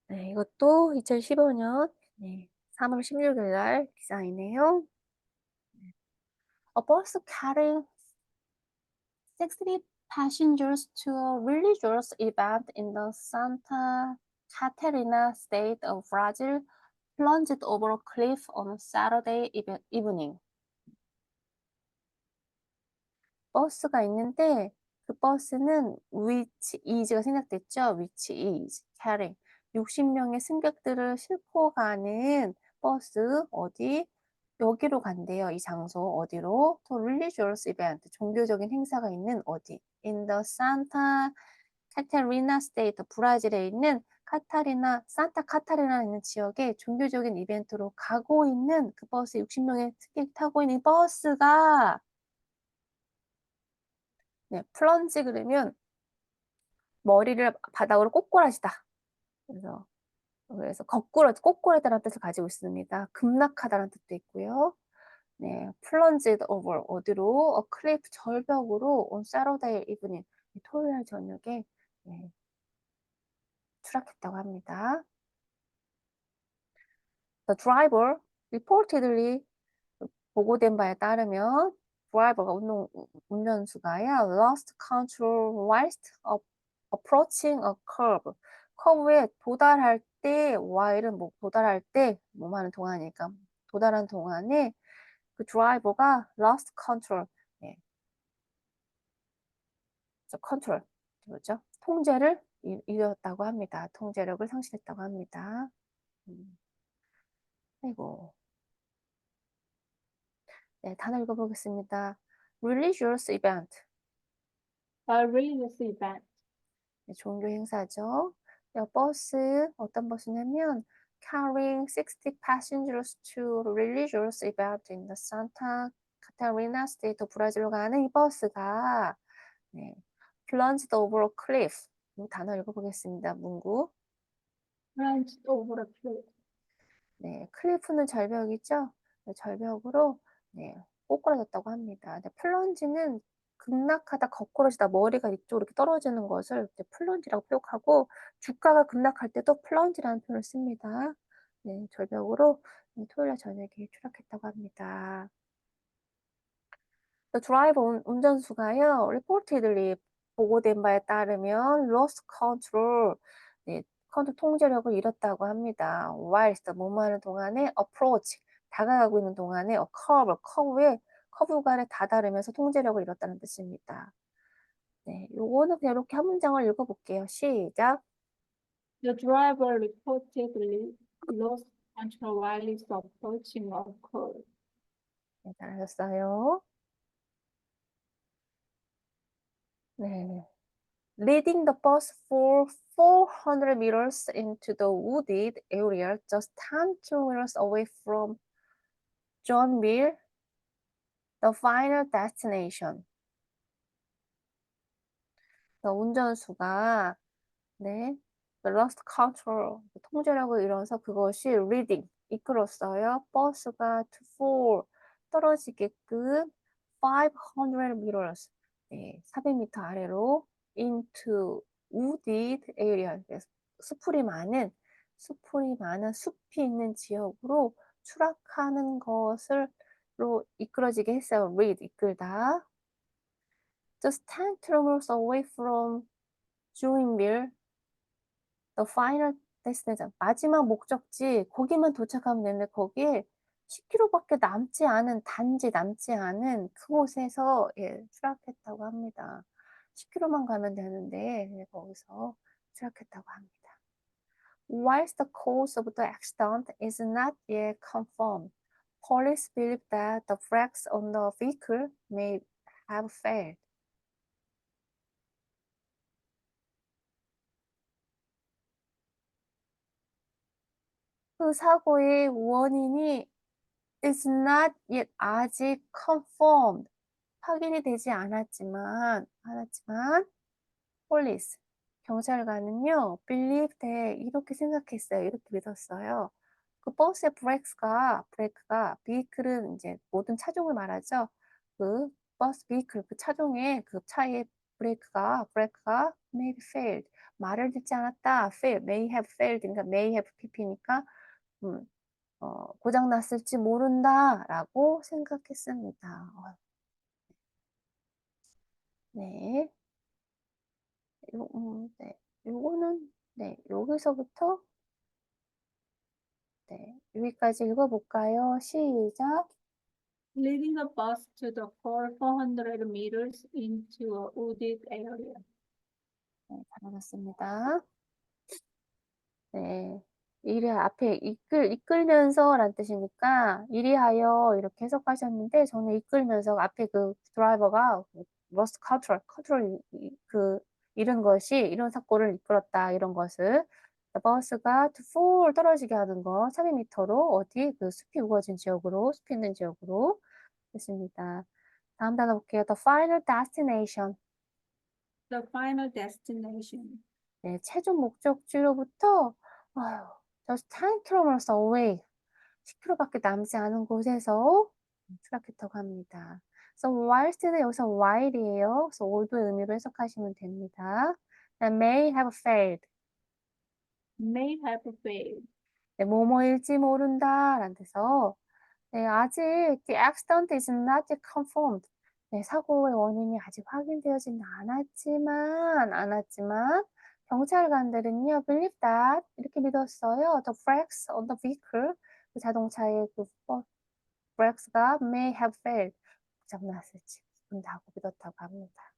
네, 이것도 2015년 3월 16일 날 기사이네요. A bus carrying 60 passengers to a religious event in the Santa Catarina state of Brazil plunged over a cliff on Saturday evening. 버스가 있는데 그 버스는 which is가 생략됐죠. which is carrying 60명의 승객들을 싣고 가는 버스 어디 여기로 간대요. 이 장소 어디로? To religious event 종교적인 행사가 있는 어디? In the Santa Catarina State 브라질에 있는 산타 카타리나 있는 지역에 종교적인 이벤트로 가고 있는 그 버스 60명의 승객이 타고 있는 버스가 네, 플런지 그러면 머리를 바닥으로 꼬꾸라지다. 그래서 꼬꾸라다라는 뜻을 가지고 있습니다. 급락하다라는 뜻도 있고요. 네, plunged over 어디로? 클리프 절벽으로 on Saturday evening 토요일 저녁에 네, 추락했다고 합니다. The driver reportedly 보고된 바에 따르면 드라이버가 운전수가요 lost control whilst approaching a curve. 커브에 도달할 때 while은 도달할 때 하는 동안이니까 도달한 동안에 그 드라이버가 lost control. 네. 컨트롤 그렇죠? 통제를 잃었다고 합니다. 통제력을 상실했다고 합니다. 아이고. 네, 단어 읽어보겠습니다. religious event. A religious event. 네, 종교 행사죠. 네, 버스, 어떤 버스냐면 carrying 60 passengers to religious event in the Santa Catarina state 브라질로 가는 이 버스가 네, plunged over a cliff. 이 단어 읽어보겠습니다. 문구. Plunged over a cliff. 네, 클리프는 절벽이죠. 네, 절벽으로 네, 꼬꾸라졌다고 합니다. 네, 플런지는 급락하다 거꾸러지다 머리가 이쪽으로 이렇게 떨어지는 것을 이제 플런지라고 표현하고 주가가 급락할 때도 플런지라는 표현을 씁니다. 네, 절벽으로 네, 토요일 날 저녁에 추락했다고 합니다. 드라이버 운전수가요, reportedly 보고된 바에 따르면 lost control, 네, 컨트롤 통제력을 잃었다고 합니다. whilst 뭐뭐 하는 동안에 approach, 다가가고 있는 동안에 a curve, 커브간에 다다르면서 통제력을 잃었다는 뜻입니다. 네, 요거는 그냥 이렇게 한 문장을 읽어볼게요. 시작. The driver reportedly lost control while approaching a curve. 네, 잘하셨어요. 네. Leading the bus for 400 meters into the wooded area just 10 kilometers away from Johnville, the final destination. 운전수가 네, lost control, 통제력을 잃어서 그것이 leading, 이끌었어요. 버스가 to fall, 떨어지게끔 500 meters, 네, 400m 아래로 into wooded area, 수풀이 많은 숲이 있는 지역으로 추락하는 것을로 이끌어지게 했어요. lead, 이끌다. Just 10 kilometers away from Joinville, the final destination, 마지막 목적지, 거기만 도착하면 되는데 거기에 10km밖에 남지 않은 단지 남지 않은 그곳에서 예, 추락했다고 합니다. 10km만 가면 되는데 예, 거기서 추락했다고 합니다. Whilst the cause of the accident is not yet confirmed, police believe that the brakes on the vehicle may have failed. 그 사고의 원인이 is not yet 아직 confirmed 확인이 되지 않았지만 police 경찰관은요 believe that 이렇게 생각했어요. 이렇게 믿었어요. 그 버스의 브레이크가 vehicle은 이제 모든 차종을 말하죠. 그 버스 vehicle 그 차종의 그 차의 브레이크가 may have failed 말을 듣지 않았다. fail may have failed 그러니까 may have pp니까 고장 났을지 모른다라고 생각했습니다. 네. 네. 요거는 네, 여기서부터 네, 여기까지 읽어볼까요? 시작. Leading the bus to the 400 meters into a wooded area. 네, 잘하셨습니다. 네. 앞에 이끌면서라는 뜻이니까 이리하여 이렇게 해석하셨는데 저는 이끌면서 앞에 그 드라이버가 lost 컨트롤 잃은 것이 이런 사고를 이끌었다 이런 것을 버스가 to fall 떨어지게 하는 거 300m로 어디 그 숲이 우거진 지역으로 숲 있는 지역으로 했습니다. 다음 단어 볼게요. The final destination. The final destination. 네, 최종 목적지로부터 just 10 kilometers away, 10km밖에 남지 않은 곳에서 추락했다고 합니다. So whilst는 여기서 while이에요. 그래서 although 의미로 해석하시면 됩니다. may have failed. May have failed. 네, 뭐뭐일지 모른다 라는 데서 네, 아직 the accident is not yet confirmed. 네, 사고의 원인이 아직 확인되어지는 않았지만 경찰관들은요, believe that 이렇게 믿었어요. The brakes on the vehicle, 그 자동차의 그 brakes가 may have failed, 고장났을지 모른다고 믿었다고 합니다.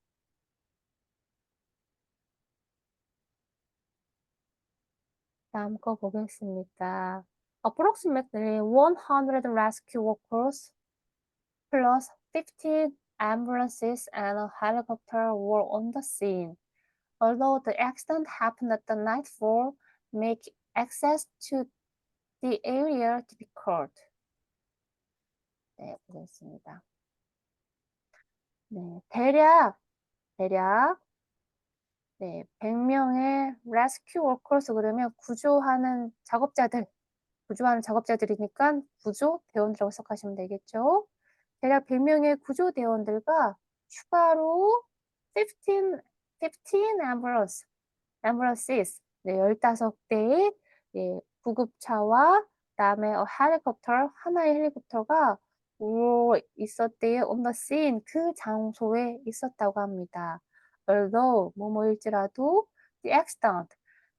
다음 거 보겠습니다. Approximately 100 rescue workers plus 15 ambulances and a helicopter were on the scene. Although the accident happened at the nightfall, make access to the area difficult. 네, 보겠습니다. 네, 대략, 네, 100명의 rescue workers 그러면 구조하는 작업자들이니까 구조대원이라고 해석하시면 되겠죠. 대략 100명의 구조대원들과 추가로 15 ambulances, 네, 15대의 네, 구급차와 그다음에 하나의 헬리콥터가 있었대요. on the scene, 그 장소에 있었다고 합니다. Although, 뭐뭐일지라도, the accident,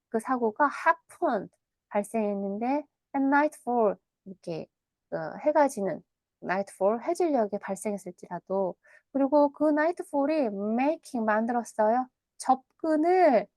그 사고가 happened, 발생했는데, at nightfall, 이렇게 해가 지는 nightfall, 해질녘에 발생했을지라도, 그리고 그 nightfall이 만들었어요. 접근을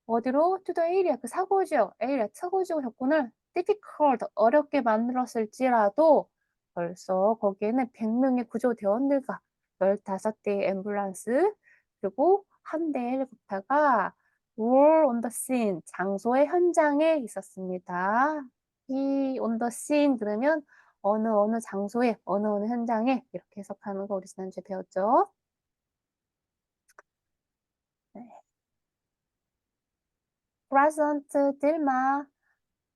어디로? to the area, 그 사고 지역 접근을 difficult, 어렵게 만들었을지라도 벌써 거기에는 100명의 구조대원들과 15대의 앰뷸런스 그리고 1대의 헬리콥터가 were on the scene, 장소의 현장에 있었습니다. 이 on the scene 그러면 어느 장소에, 어느 현장에 이렇게 해석하는 거 우리 지난주에 배웠죠. 네. President Dilma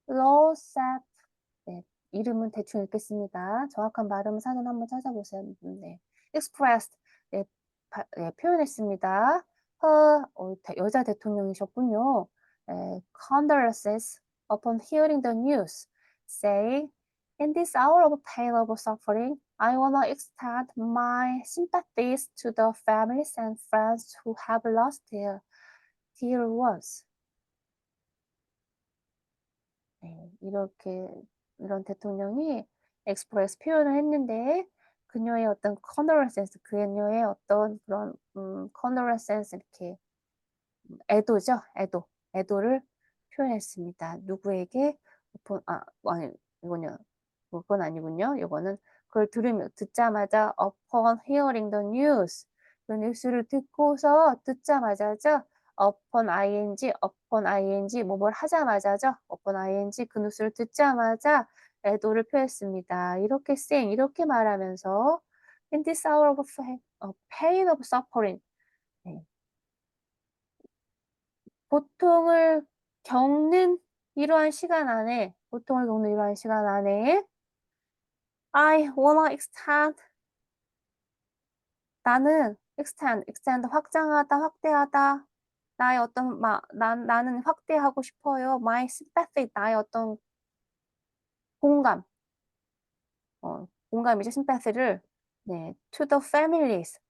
Rousseff, 네, 이름은 대충 읽겠습니다. 정확한 발음 사전 한번 찾아보세요. 네, expressed, 네, 표현했습니다. 여자 대통령이셨군요. condolences upon hearing the news, saying, in this hour of pain of suffering, I want to extend my sympathies to the families and friends who have lost their dear ones. 네, 이런 대통령이 express 표현을 했는데 그녀의 어떤 condolences, 그녀의 어떤 그런 condolences 이렇게 애도를 표현했습니다. 누구에게? 아니 그건 아니군요. 이거는 그걸 듣자마자 upon hearing the news, 그 뉴스를 듣자마자죠. upon ing, 뭐뭘 하자마자죠. upon ing, 그 뉴스를 듣자마자 애도를 표했습니다. 이렇게 말하면서 in this hour of pain of suffering, 네. 고통을 겪는 이러한 시간 안에 I wanna extend, 나는 extend 확대하다. 나는 확대하고 싶어요. My sympathy, 나의 어떤 공감이죠. sympathy를 네, to the families,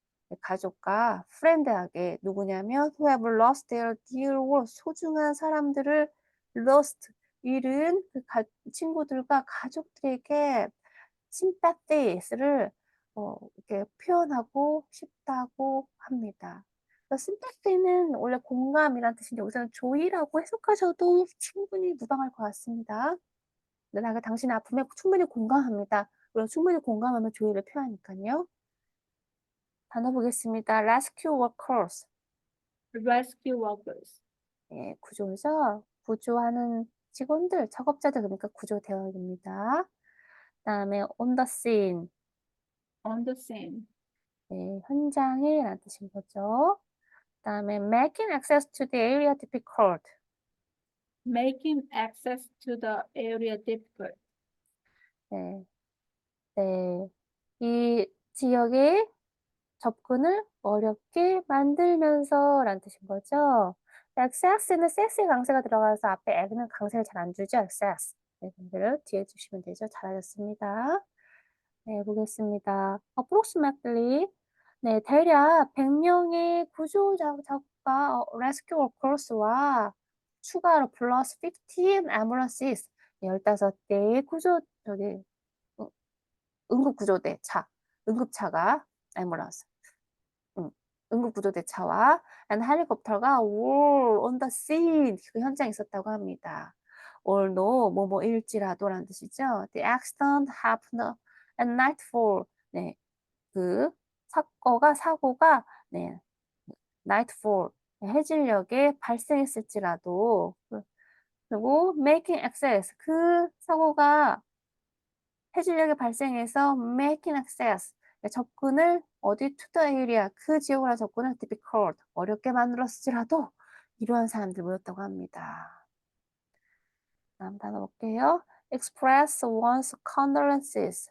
가족과 friend하게 누구냐면 who have lost their dear ones, 소중한 사람들을 lost, 잃은 그 친구들과 가족들에게 sympathies를 이렇게 표현하고 싶다고 합니다. sympathy는 원래 공감이란 뜻인데 여기서는 조의라고 해석하셔도 충분히 무방할 것 같습니다. 내가 당신의 아픔에 충분히 공감합니다. 그리고 충분히 공감하면 조의를 표하니까요. 단어 보겠습니다. rescue workers. Rescue workers. 예, 구조죠. 구조하는 직원들, 작업자들, 그러니까 구조대원입니다. 그다음에 on the scene. On the scene. 네, 현장에 라는 뜻인 거죠. 그다음에 making access to the area difficult. Making access to the area difficult. 네, 네, 이 지역에 접근을 어렵게 만들면서라는 뜻인 거죠. access는 섹스의 강세가 들어가서 앞에 액는 강세를 잘 안 주죠. access. 네, 강세를 뒤에 주시면 되죠. 잘하셨습니다. 네, 보겠습니다. approximately, 네, 대략 100명의 구조작가 rescue workers와 추가로 plus 15 ambulances, 15대의 응급차가 ambulance, 응급구조대차와 and 헬리콥터가 were on the scene 그 현장에 있었다고 합니다. although 뭐뭐일지라도라는 뜻이죠. The accident happened at nightfall. 네, 그 사고가 네, nightfall 해질녘에 발생했을지라도 그리고 making access 그 사고가 해질녘에 발생해서 making access 접근을 어디 to the area 그 지역으로 접근을 difficult 어렵게 만들었을지라도 이러한 사람들이 모였다고 합니다. 다음 단어 볼게요. express one's condolences.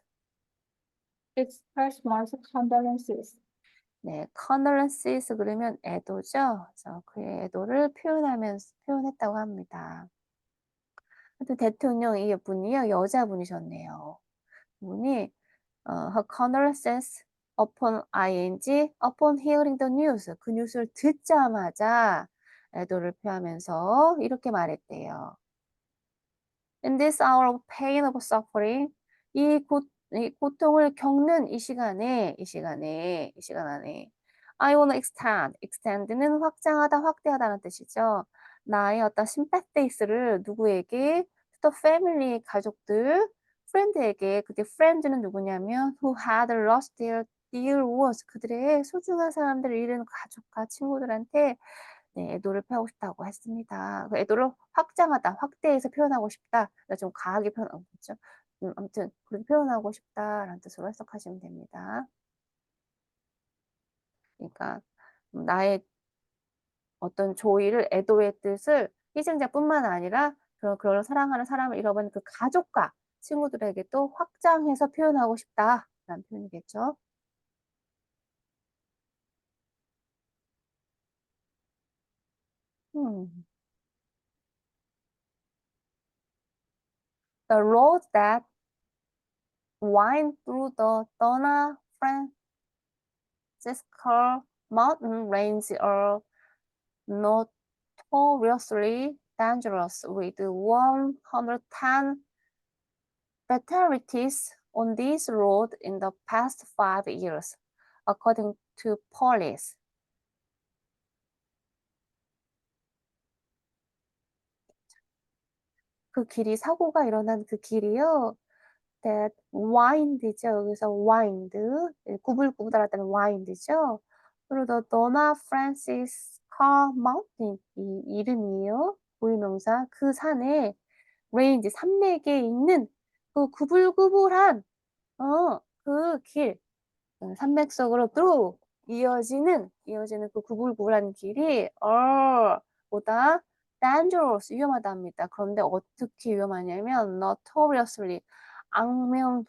Express one's condolences. 네, condolences 그러면 애도죠. 그래서 그의 애도를 표현했다고 합니다. 하여튼 대통령 이 분이요 여자분이셨네요. 분이 her condolences upon upon hearing the news 그 뉴스를 듣자마자 애도를 표하면서 이렇게 말했대요. In this hour of pain of suffering 이 고통을 겪는 이 시간 안에 I wanna extend는 확장하다 확대하다는 뜻이죠. 나의 어떤 sympathies를 누구에게 to the family 가족들 friend에게 그때 friend는 누구냐면 who had lost their dear ones 그들의 소중한 사람들을 잃은 가족과 친구들한테 네, 애도를 표하고 싶다고 했습니다. 그 애도를 확장하다, 확대해서 표현하고 싶다. 그러니까 좀 과하게 표현하고 있죠. 아무튼 그렇게 표현하고 싶다라는 뜻으로 해석하시면 됩니다. 그러니까 나의 어떤 조의를 애도의 뜻을 희생자뿐만 아니라 그런 사랑하는 사람을 잃어버린 그 가족과 친구들에게 또 확장해서 표현하고 싶다라는 표현이겠죠. 음. The road that wind through the Donna Francisco mountain range are notoriously dangerous with 110 fatalities on this road in the past 5 years, according to police. 그 길이 사고가 일어난 그 길이요. that wind죠. 여기서 wind 구불구불하다는 wind죠. 그리고 the Donna Francisca Mountain 이 이름이에요. 고유명사 그 산에 range 산맥에 있는 그 구불구불한 그 길, 산맥 속으로 through 이어지는 그 구불구불한 길이 보다 dangerous 위험하답니다. 그런데 어떻게 위험하냐면 notoriously 악명이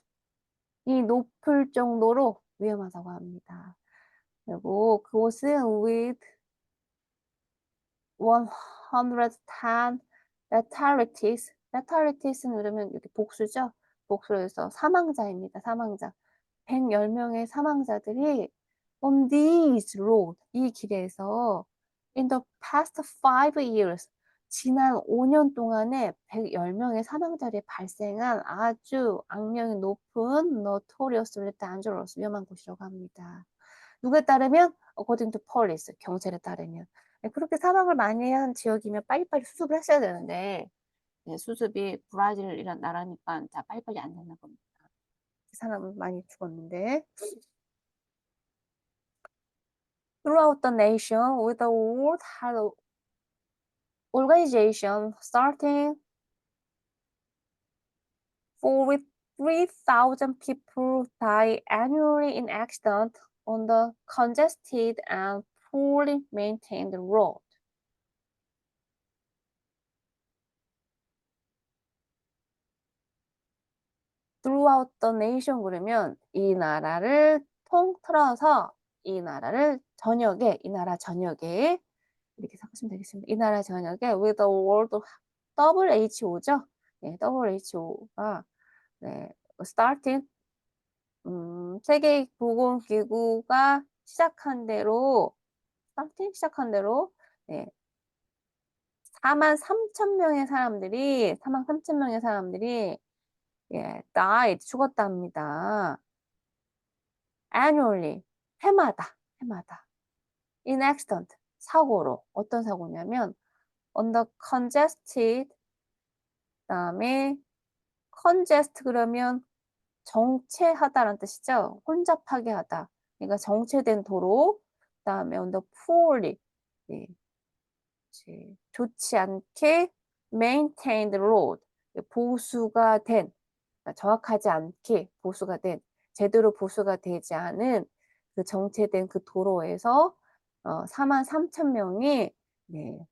높을 정도로 위험하다고 합니다. 그리고 그곳은 with 110 fatalites는 그러면 이렇게 복수죠. 복수해서 사망자입니다. 사망자. 110명의 사망자들이 on this road 이 길에서 in the past 5 years 지난 5년 동안에 110명의 사망자들이 발생한 아주 악명이 높은 notoriously dangerous 위험한 곳이라고 합니다. 누구에 따르면 according to police 경찰에 따르면 그렇게 사망을 많이 한 지역이면 빨리빨리 수습을 했어야 되는데 수습이 브라질이란 나라니까 자 빨리빨리 안 되나 겁니다. 사람 많이 죽었는데 throughout the nation with the World Health Organization starting for 3,000 people die annually in accident on the congested and poorly maintained road. throughout the nation 그러면 이 나라를 통틀어서 이 나라 전역에 이렇게 생각하시면 되겠습니다. 이 나라 전역에 with the world WHO죠. 네, WHO가 네, starting 세계보건기구가 시작한 대로 네, 43,000명의 사람들이 died 죽었답니다. annually 해마다 in accident, 사고로. 어떤 사고냐면 on the congested, 그다음에 congest 그러면 정체하다라는 뜻이죠. 혼잡하게 하다. 그러니까 정체된 도로. 그다음에 on the poorly, 예, 좋지 않게 maintained road, 보수가 된, 그러니까 정확하지 않게 보수가 된, 제대로 보수가 되지 않은 그 정체된 그 도로에서 43,000명이 네,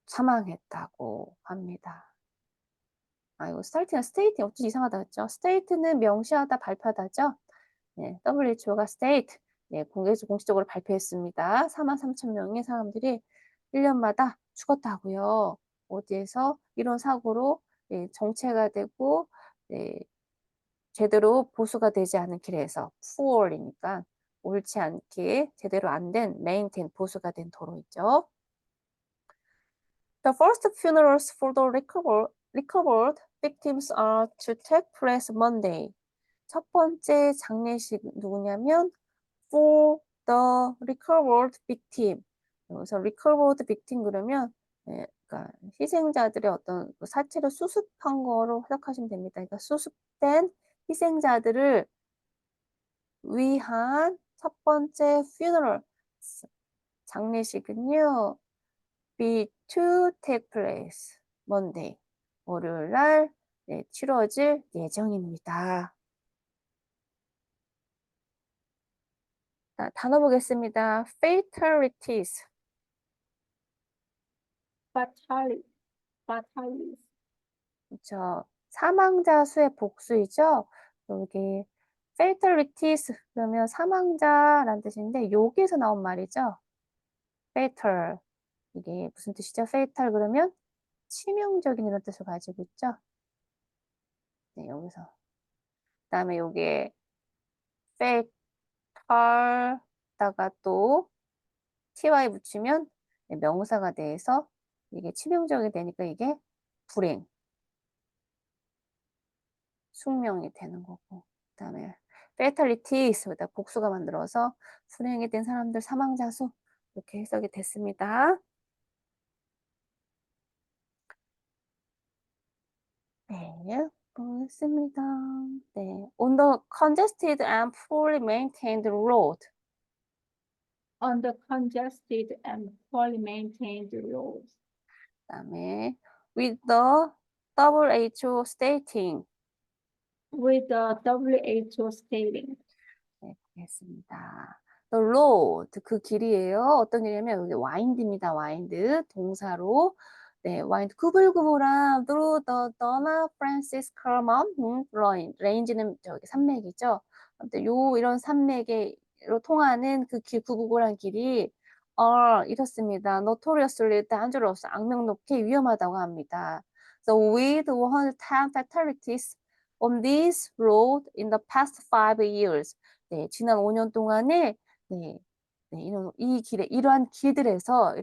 사망했다고 합니다. 아, 이거 스타트랑 스테이트 어쩐지 이상하다 그랬죠? 스테이트는 명시하다, 발표하다죠? 네, WHO가 스테이트, 네, 공식적으로 발표했습니다. 43,000명의 사람들이 1년마다 죽었다고요. 어디에서 이런 사고로 네, 정체가 되고 네, 제대로 보수가 되지 않은 길에서 poor이니까 옳지 않게 제대로 안 된 maintain 보수가 된 도로 있죠. The first funerals for the recovered victims are to take place Monday. 첫 번째 장례식 누구냐면 for the recovered victim. 여기서 recovered victim 그러면 그러니까 희생자들의 어떤 사체를 수습한 거로 해석하시면 됩니다. 그러니까 수습된 희생자들을 위한 첫 번째 funeral 장례식은요. be to take place Monday. 월요일 날 네, 치러질 예정입니다. 자, 단어 보겠습니다. fatalities. fatalities. 그렇죠. 사망자 수의 복수이죠. 여기 fatalities 그러면 사망자라는 뜻인데 여기에서 나온 말이죠. fatal. 이게 무슨 뜻이죠? fatal 그러면 치명적인 이런 뜻을 가지고 있죠. 네, 여기서. 그다음에 요게 fatal다가 또 ty 붙이면 네, 명사가 돼서 이게 치명적이 되니까 이게 불행, 숙명이 되는 거고. 그다음에 fatalitaties보다 복수가 만들어서 불행이 된 사람들 사망자 수 이렇게 해석이 됐습니다. 네, 보겠습니다. 네, on the congested and poorly maintained road. On the congested and poorly maintained roads. 그다음에 with the WHO stating. With the WHO stating. 네, 보겠습니다. The road, 그 길이에요. 어떤 길이냐면 여기 wind입니다. wind, 동사로. 네, wind, 구불구불한 through the Donna Francisco Mountain range는 저기 산맥이죠. 아무튼 이런 산맥으로 통하는 그 구불구불한 길이 이렇습니다. notoriously dangerous, 악명 높게 위험하다고 합니다. So with 110 fatalities on this road in the past 5 years. 네, 지난 5년 동안에 네, 이러한 길들에서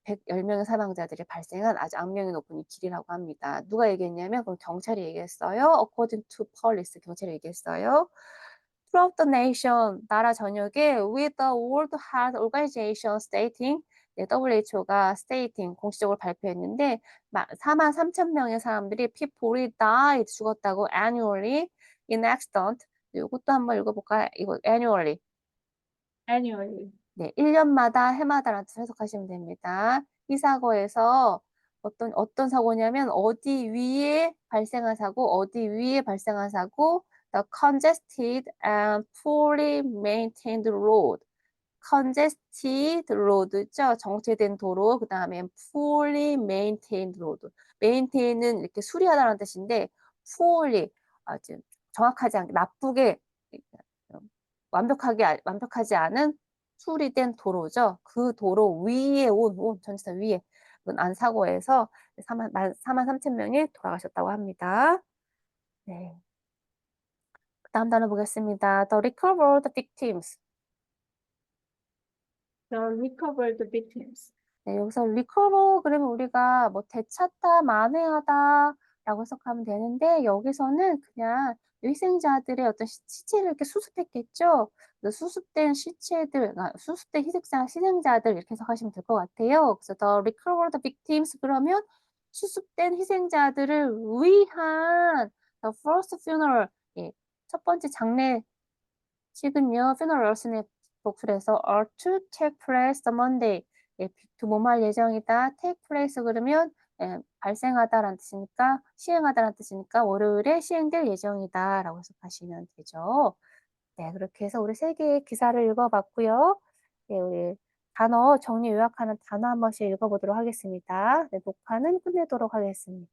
110명의 사망자들이 발생한 아주 악명이 높은 이 길이라고 합니다. 누가 얘기했냐면 그럼 경찰이 얘기했어요. According to police, 경찰이 얘기했어요. Throughout the nation, 나라 전역에 with the World Health Organization stating, 네, WHO가 stating 공식적으로 발표했는데 43,000명의 사람들이 people이 died 죽었다고 annually in accident. 이것도 한번 읽어볼까요? 이거 annually. Annually. 네, 1년마다 해마다라는 뜻을 해석하시면 됩니다. 이 사고에서 어떤 사고냐면 어디 위에 발생한 사고, 어디 위에 발생한 사고, the congested and poorly maintained road. congested road죠. 정체된 도로. 그 다음에 poorly maintained road. maintain은 이렇게 수리하다는 뜻인데 poorly 아주 정확하지 않게 나쁘게 완벽하지 않은 수리된 도로죠. 그 도로 위에 전치사 위에 안 사고에서 43,000명이 돌아가셨다고 합니다. 네. 다음 단어 보겠습니다. The recovered victims. The recovered victims. 네, 여기서 recover 그러면 우리가 뭐 되찾다, 만회하다 라고 해석하면 되는데 여기서는 그냥 희생자들의 어떤 시체를 이렇게 수습했겠죠. 그래서 수습된 시체들, 수습된 희생자들 이렇게 해석하시면 될 것 같아요. 그래서 the recovered victims 그러면 수습된 희생자들을 위한 the first funeral, 예, 첫 번째 장례식은요, funerals네 복수해서 are to take place the Monday, 예, 뭐할 예정이다. take place 그러면 예, 발생하다라는 뜻이니까 시행하다라는 뜻이니까 월요일에 시행될 예정이다라고 해석하시면 되죠. 네, 그렇게 해서 우리 세 개의 기사를 읽어봤고요. 네, 우리 단어 정리 요약하는 단어 한 번씩 읽어보도록 하겠습니다. 네, 녹화는 끝내도록 하겠습니다.